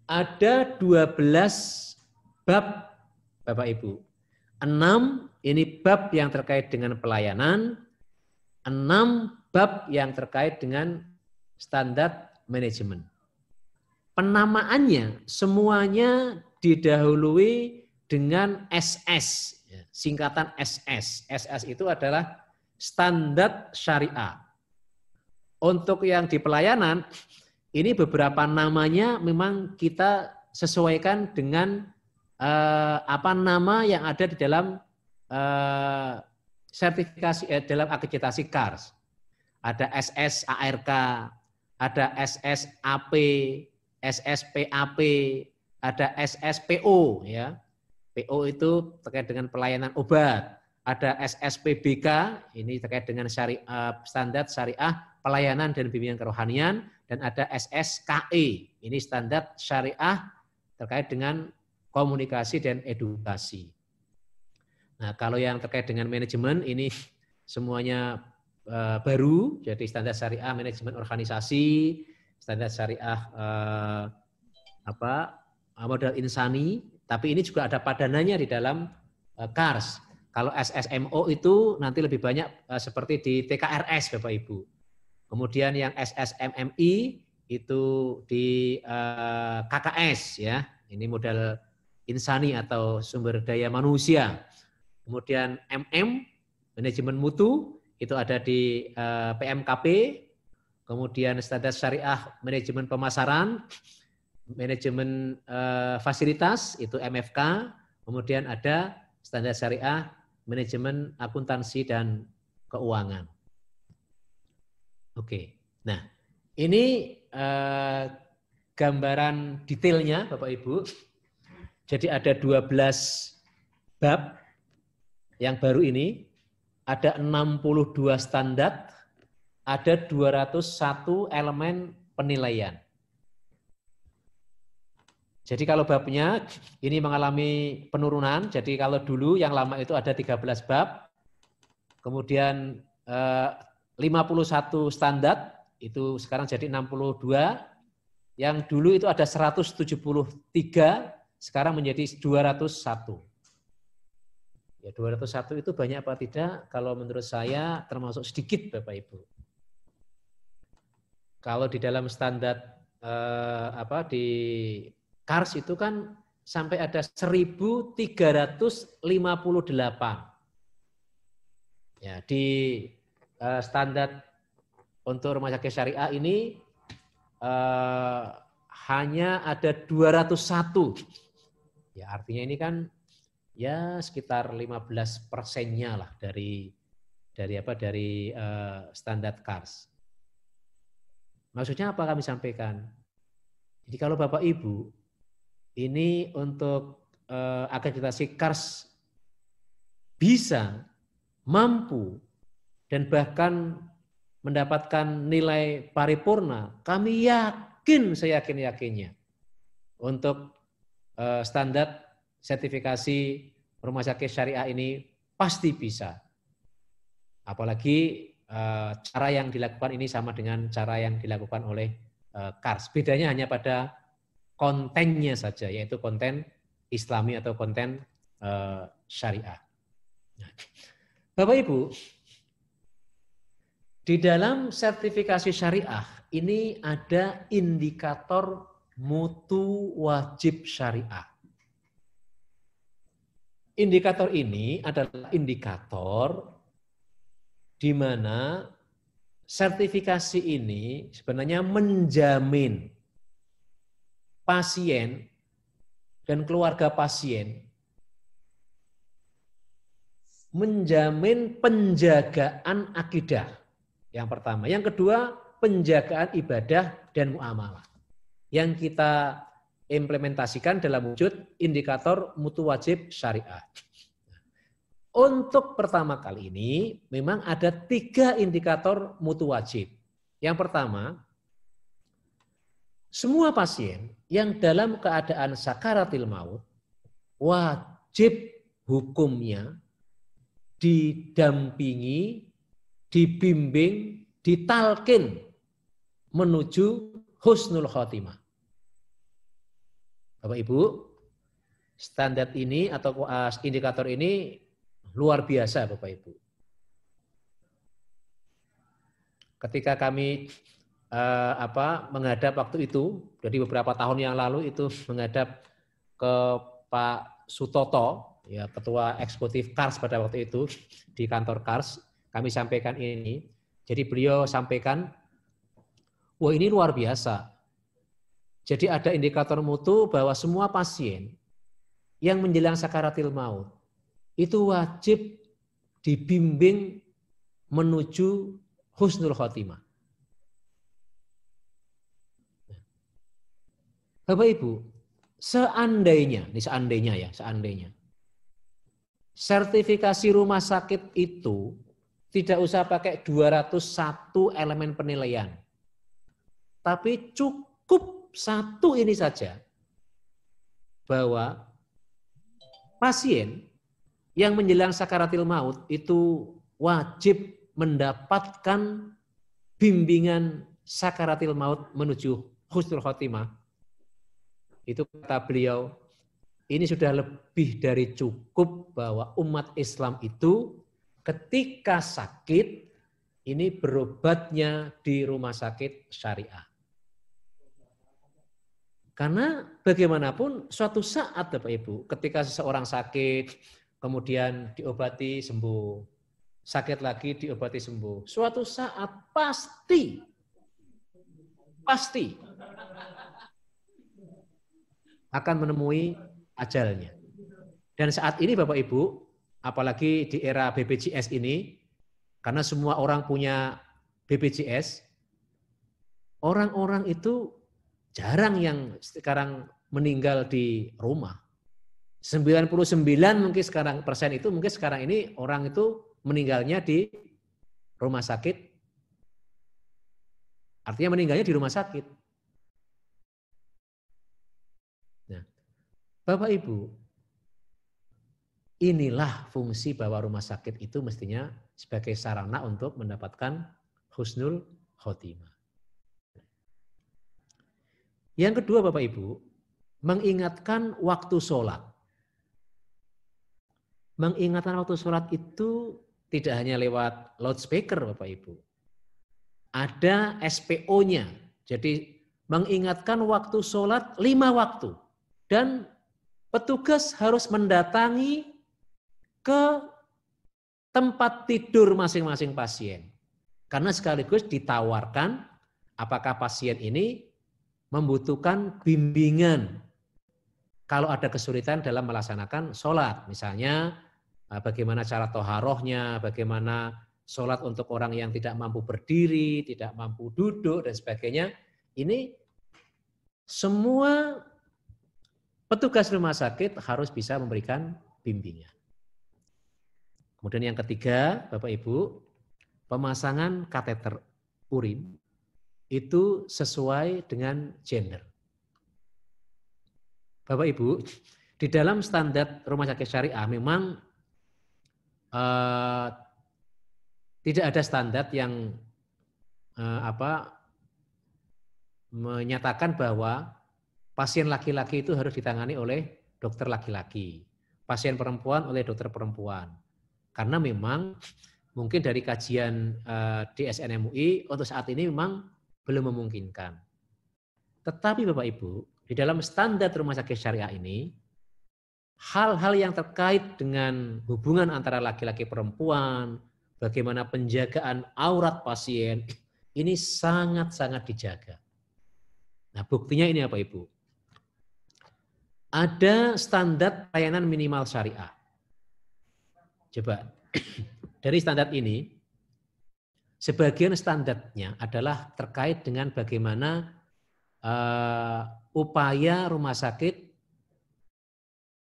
ada 12 bab Bapak Ibu. 6 ini bab yang terkait dengan pelayanan, 6 bab yang terkait dengan standar manajemen. Penamaannya semuanya didahului dengan SS, singkatan SS. SS itu adalah standar syariah. Untuk yang di pelayanan, ini beberapa namanya memang kita sesuaikan dengan nama yang ada di dalam sertifikasi dalam akreditasi KARS. Ada SSARK, ada SSAP, SSPAP, ada SSPO ya. PO itu terkait dengan pelayanan obat. Ada SSPBK, ini terkait dengan standar syariah pelayanan dan bimbingan kerohanian, dan ada SSKE, ini standar syariah terkait dengan komunikasi dan edukasi. Nah, kalau yang terkait dengan manajemen ini semuanya baru, jadi standar syariah manajemen organisasi, standar syariah modal insani, tapi ini juga ada padanannya di dalam KARS. Kalau SSMO itu nanti lebih banyak seperti di TKRS Bapak Ibu. Kemudian yang SSMMI itu di KKS ya. Ini modal insani atau sumber daya manusia. Kemudian MM manajemen mutu itu ada di PMKP. Kemudian standar syariah manajemen pemasaran, manajemen fasilitas itu MFK. Kemudian ada standar syariah manajemen akuntansi dan keuangan. Oke, nah ini gambaran detailnya Bapak Ibu. Jadi ada 12 bab yang baru ini, ada 62 standar, ada 201 elemen penilaian. Jadi kalau babnya ini mengalami penurunan, jadi kalau dulu yang lama itu ada 13 bab, kemudian 51 standar, itu sekarang jadi 62, yang dulu itu ada 173, sekarang menjadi 201. Ya 201 itu banyak apa tidak? Kalau menurut saya termasuk sedikit Bapak Ibu. Kalau di dalam standar di KARS itu kan sampai ada 1.358. Ya, di standar untuk rumah sakit syariah ini hanya ada 201. Ya, artinya ini kan ya sekitar 15%-nya lah dari standar KARS. Maksudnya apa kami sampaikan? Jadi kalau Bapak Ibu ini untuk akreditasi KARS bisa, mampu, dan bahkan mendapatkan nilai paripurna, kami yakin, saya yakin-yakinnya, untuk standar sertifikasi rumah sakit syariah ini pasti bisa. Apalagi cara yang dilakukan ini sama dengan cara yang dilakukan oleh KARS. Bedanya hanya pada kontennya saja, yaitu konten Islami atau konten syariah. Bapak Ibu, di dalam sertifikasi syariah ini ada indikator mutu wajib syariah. Indikator ini adalah indikator di mana sertifikasi ini sebenarnya menjamin pasien dan keluarga pasien, menjamin penjagaan akidah. Yang pertama. Yang kedua, penjagaan ibadah dan muamalah yang kita implementasikan dalam wujud indikator mutu wajib syariah. Untuk pertama kali ini memang ada 3 indikator mutu wajib. Yang pertama, semua pasien yang dalam keadaan sakaratil maut wajib hukumnya didampingi, dibimbing, ditalkin menuju husnul khotimah. Bapak Ibu, standar ini atau indikator ini luar biasa Bapak Ibu. Ketika kami menghadap waktu itu, jadi beberapa tahun yang lalu itu menghadap ke Pak Sutoto, ya Ketua Eksekutif KARS pada waktu itu di kantor KARS, kami sampaikan ini. Jadi beliau sampaikan, wah ini luar biasa. Jadi ada indikator mutu bahwa semua pasien yang menjelang sakaratil maut itu wajib dibimbing menuju husnul khotimah. Bapak Ibu, seandainya sertifikasi rumah sakit itu tidak usah pakai 201 elemen penilaian. Tapi cukup 1 ini saja, bahwa pasien yang menjelang sakaratil maut itu wajib mendapatkan bimbingan sakaratil maut menuju husnul khotimah. Itu kata beliau, ini sudah lebih dari cukup bahwa umat Islam itu ketika sakit ini berobatnya di rumah sakit syariah. Karena bagaimanapun suatu saat Bapak Ibu, ketika seseorang sakit, kemudian diobati sembuh, sakit lagi diobati sembuh, suatu saat pasti akan menemui ajalnya. Dan saat ini Bapak Ibu, apalagi di era BPJS ini, karena semua orang punya BPJS, orang-orang itu jarang yang sekarang meninggal di rumah. 99 mungkin sekarang persen itu mungkin sekarang ini orang itu meninggalnya di rumah sakit. Artinya meninggalnya di rumah sakit. Nah, Bapak Ibu, inilah fungsi bahwa rumah sakit itu mestinya sebagai sarana untuk mendapatkan husnul khotimah. Yang kedua Bapak Ibu, mengingatkan waktu sholat. Mengingatkan waktu sholat itu tidak hanya lewat loudspeaker Bapak Ibu. Ada SPO-nya. Jadi mengingatkan waktu sholat 5 waktu. Dan petugas harus mendatangi ke tempat tidur masing-masing pasien. Karena sekaligus ditawarkan apakah pasien ini membutuhkan bimbingan kalau ada kesulitan dalam melaksanakan sholat. Misalnya bagaimana cara toharohnya, bagaimana sholat untuk orang yang tidak mampu berdiri, tidak mampu duduk, dan sebagainya. Ini semua petugas rumah sakit harus bisa memberikan bimbingan. Kemudian yang ketiga, Bapak Ibu, pemasangan kateter urin itu sesuai dengan gender. Bapak Ibu, di dalam standar rumah sakit syariah memang tidak ada standar yang menyatakan bahwa pasien laki-laki itu harus ditangani oleh dokter laki-laki, pasien perempuan oleh dokter perempuan. Karena memang mungkin dari kajian di SNMUI untuk saat ini memang belum memungkinkan. Tetapi Bapak Ibu, di dalam standar rumah sakit syariah ini, hal-hal yang terkait dengan hubungan antara laki-laki perempuan, bagaimana penjagaan aurat pasien, ini sangat-sangat dijaga. Nah, buktinya ini apa Ibu? Ada standar pelayanan minimal syariah. Coba, dari standar ini, sebagian standarnya adalah terkait dengan bagaimana upaya rumah sakit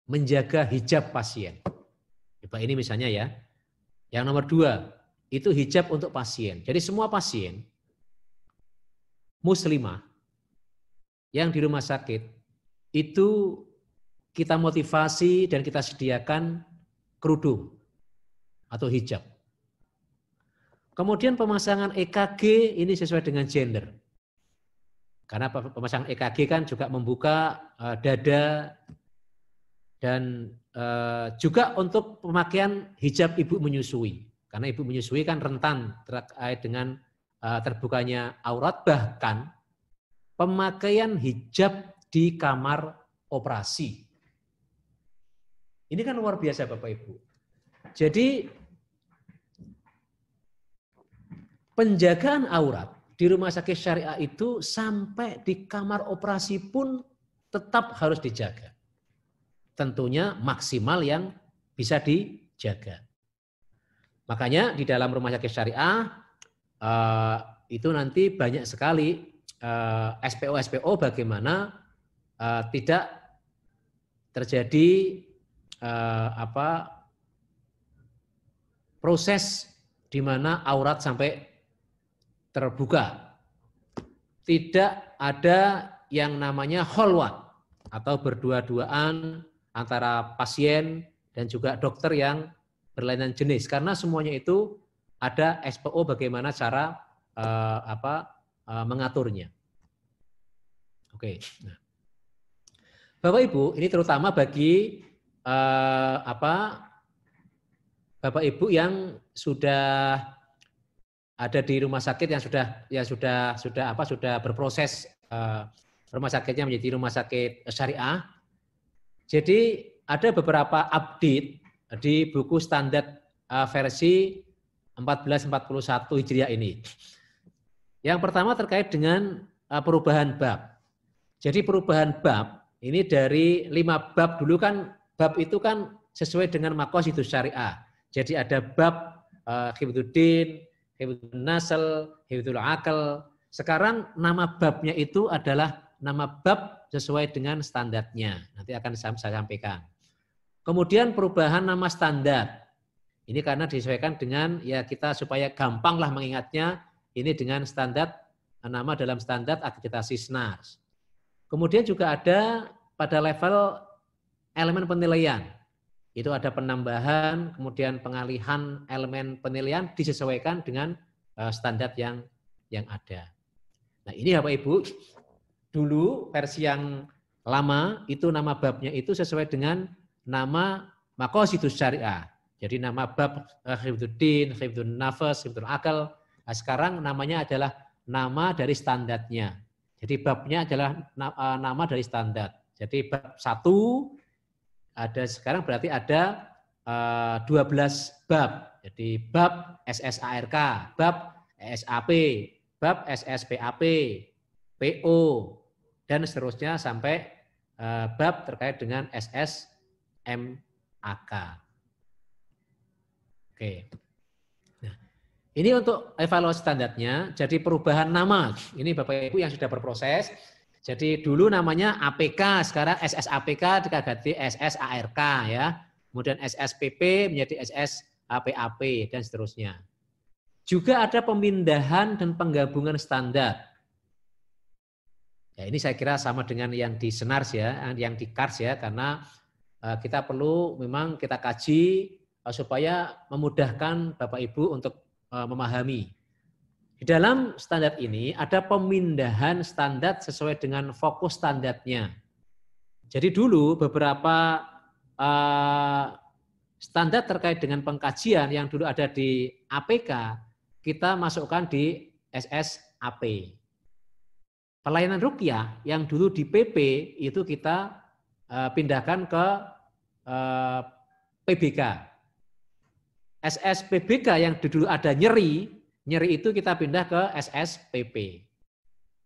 menjaga hijab pasien. Coba ini misalnya ya. Yang nomor 2, itu hijab untuk pasien. Jadi semua pasien muslimah yang di rumah sakit itu kita motivasi dan kita sediakan kerudung atau hijab. Kemudian pemasangan EKG ini sesuai dengan gender. Karena pemasangan EKG kan juga membuka dada dan juga untuk pemakaian hijab ibu menyusui. Karena ibu menyusui kan rentan terkait dengan terbukanya aurat, bahkan pemakaian hijab di kamar operasi. Ini kan luar biasa Bapak Ibu. Jadi penjagaan aurat di rumah sakit syariah itu sampai di kamar operasi pun tetap harus dijaga. Tentunya maksimal yang bisa dijaga. Makanya di dalam rumah sakit syariah itu nanti banyak sekali SPO bagaimana tidak terjadi proses di mana aurat sampai terbuka. Tidak ada yang namanya kholwat atau berdua-duaan antara pasien dan juga dokter yang berlainan jenis, karena semuanya itu ada SPO bagaimana cara mengaturnya. Oke. Nah. Bapak Ibu, ini terutama bagi Bapak Ibu yang sudah ada di rumah sakit yang sudah berproses rumah sakitnya menjadi rumah sakit syariah. Jadi ada beberapa update di buku standar versi 1441 Hijriah ini. Yang pertama terkait dengan perubahan bab. Jadi perubahan bab ini dari 5 bab, dulu kan bab itu kan sesuai dengan maqasidus syariah. Jadi ada bab hifdzuddin, hifdzun nasl, hifdzul aql. Sekarang nama babnya itu adalah nama bab sesuai dengan standarnya. Nanti akan saya sampaikan. Kemudian perubahan nama standar. Ini karena disesuaikan dengan ya kita supaya gampanglah mengingatnya, ini dengan standar nama dalam standar akreditasi SNARS. Kemudian juga ada pada level elemen penilaian. Itu ada penambahan, kemudian pengalihan elemen penilaian disesuaikan dengan standar yang ada. Nah, ini Bapak Ibu, dulu versi yang lama itu nama babnya itu sesuai dengan nama maqasidus syariah. Jadi nama bab hifdzuddin, hifdzun nafas, hifdzul aql. Nah, sekarang namanya adalah nama dari standarnya. Jadi babnya adalah nama dari standar. Jadi bab 1 ada sekarang berarti ada 12 bab. Jadi bab SSARK, bab SAP, bab SSPAP, PO, dan seterusnya sampai bab terkait dengan SSMAK. Oke. Nah, ini untuk evaluasi standarnya. Jadi perubahan nama, ini Bapak Ibu yang sudah berproses. Jadi dulu namanya APK, sekarang SSAPK diganti SSARK ya. Kemudian SSPP menjadi SSAPAP dan seterusnya. Juga ada pemindahan dan penggabungan standar. Ya, ini saya kira sama dengan yang di SNARS ya, yang di KARS ya, karena kita perlu memang kita kaji supaya memudahkan Bapak Ibu untuk memahami. Di dalam standar ini ada pemindahan standar sesuai dengan fokus standarnya. Jadi dulu beberapa standar terkait dengan pengkajian yang dulu ada di APK, kita masukkan di SSAP. Pelayanan ruqyah yang dulu di PP itu kita pindahkan ke PBK. SSPBK yang dulu ada nyeri itu kita pindah ke SSPP.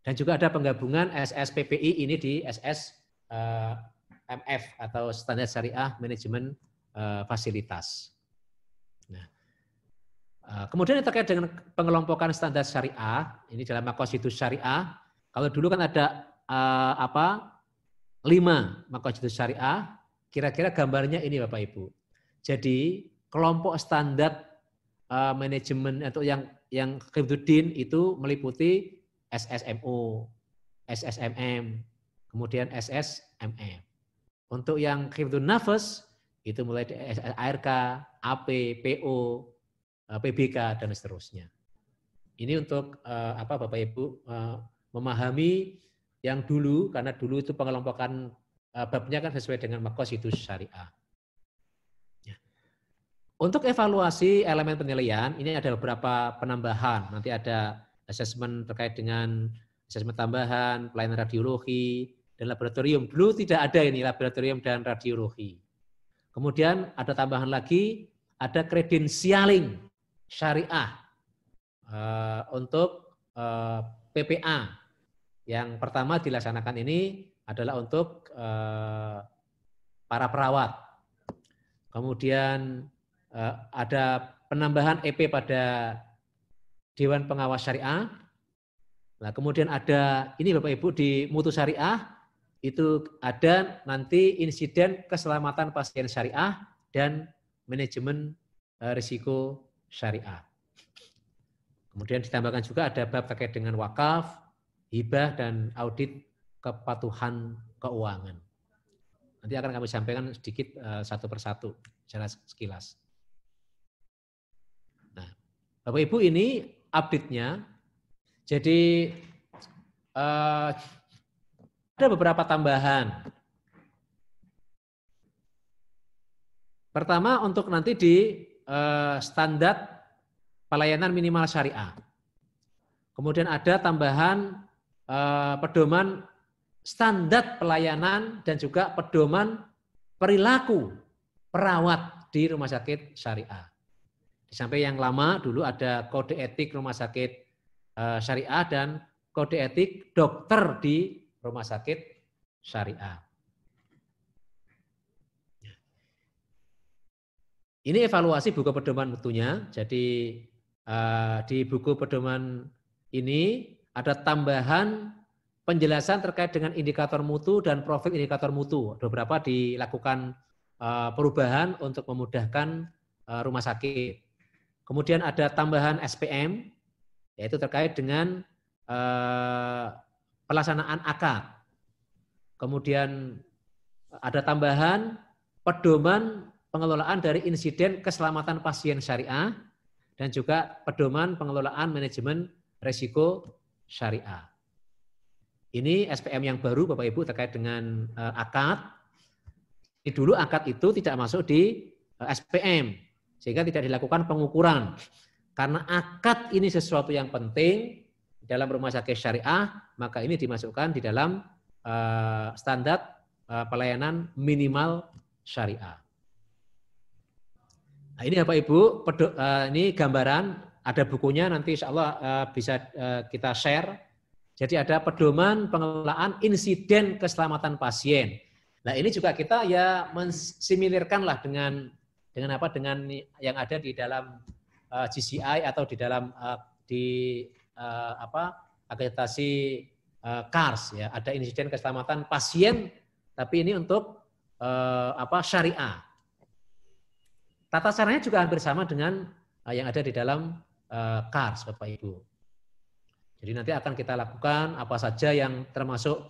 Dan juga ada penggabungan SSPPI ini di SSMF atau Standar Syariah Manajemen Fasilitas. Nah, Kemudian yang terkait dengan pengelompokan standar syariah, ini dalam Maqasidus Syariah. Kalau dulu kan ada 5 Maqasidus Syariah, kira-kira gambarnya ini Bapak Ibu. Jadi kelompok standar manajemen atau yang Hifdzuddin itu meliputi SSMO, SSMM, kemudian SSMM. Untuk yang Hifdzun Nafas itu mulai dari ARK, AP, PO, PBK dan seterusnya. Ini untuk Bapak Ibu memahami yang dulu, karena dulu itu pengelompokan babnya kan sesuai dengan Maqasidus Syariah. Ya. Untuk evaluasi elemen penilaian, ini ada beberapa penambahan. Nanti ada asesmen terkait dengan asesmen tambahan, pelayanan radiologi, dan laboratorium. Dulu tidak ada ini laboratorium dan radiologi. Kemudian ada tambahan lagi, ada kredensialing syariah untuk PPA. Yang pertama dilaksanakan ini adalah untuk para perawat. Kemudian ada penambahan EP pada Dewan Pengawas Syariah. Nah, kemudian ada ini Bapak Ibu di Mutu Syariah itu ada nanti insiden keselamatan pasien syariah dan manajemen risiko syariah. Kemudian ditambahkan juga ada bab terkait dengan wakaf, hibah dan audit kepatuhan keuangan. Nanti akan kami sampaikan sedikit satu persatu secara sekilas. Nah, Bapak Ibu ini update-nya. Jadi ada beberapa tambahan. Pertama untuk nanti di standar pelayanan minimal syariah. Kemudian ada tambahan pedoman standar pelayanan dan juga pedoman perilaku perawat di rumah sakit syariah. Di samping yang lama dulu ada kode etik rumah sakit syariah dan kode etik dokter di rumah sakit syariah. Ini evaluasi buku pedoman mutunya. Jadi di buku pedoman ini ada tambahan penjelasan terkait dengan indikator mutu dan profil indikator mutu. Ada beberapa dilakukan perubahan untuk memudahkan rumah sakit. Kemudian ada tambahan SPM, yaitu terkait dengan pelaksanaan akad. Kemudian ada tambahan pedoman pengelolaan dari insiden keselamatan pasien syariah dan juga pedoman pengelolaan manajemen risiko syariah. Ini SPM yang baru Bapak Ibu terkait dengan akad. Dulu akad itu tidak masuk di SPM sehingga tidak dilakukan pengukuran. Karena akad ini sesuatu yang penting dalam rumah sakit syariah, maka ini dimasukkan di dalam standar pelayanan minimal syariah. Nah, ini Bapak Ibu, ini gambaran, ada bukunya nanti insya Allah bisa kita share. Jadi ada pedoman pengelolaan insiden keselamatan pasien. Nah ini juga kita ya mensimilirkanlah dengan yang ada di dalam GCI atau di dalam akreditasi CARS ya, ada insiden keselamatan pasien tapi ini untuk syariah. Tata caranya juga hampir sama dengan yang ada di dalam CARS Bapak Ibu. Jadi nanti akan kita lakukan apa saja yang termasuk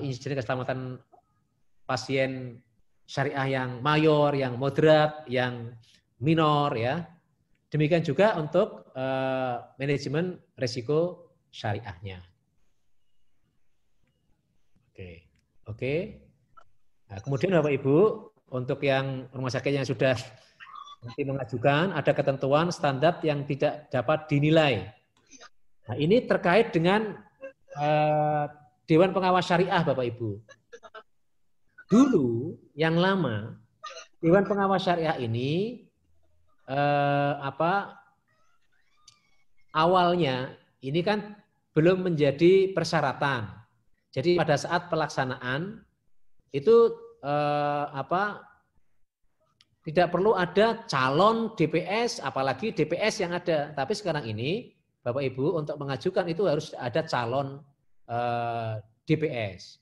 insiden keselamatan pasien syariah yang mayor, yang moderat, yang minor ya. Demikian juga untuk manajemen risiko syariahnya. Oke. Nah, kemudian Bapak Ibu, untuk yang rumah sakit yang sudah nanti mengajukan, ada ketentuan standar yang tidak dapat dinilai. Nah, ini terkait dengan Dewan Pengawas Syariah Bapak Ibu. Dulu yang lama Dewan Pengawas Syariah ini awalnya ini kan belum menjadi persyaratan. Jadi pada saat pelaksanaan itu Tidak perlu ada calon DPS, apalagi DPS yang ada. Tapi sekarang ini, Bapak Ibu, untuk mengajukan itu harus ada calon DPS.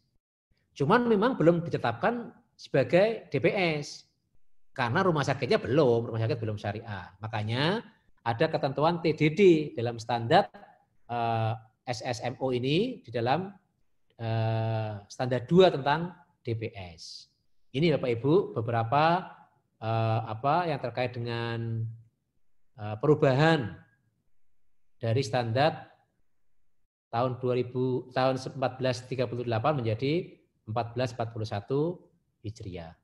Cuman memang belum ditetapkan sebagai DPS. Karena rumah sakit belum syariah. Makanya ada ketentuan TDD dalam standar SSMO ini di dalam standar 2 tentang DPS. Ini Bapak Ibu beberapa yang terkait dengan perubahan dari standar tahun 1438 menjadi 1441 Hijriah.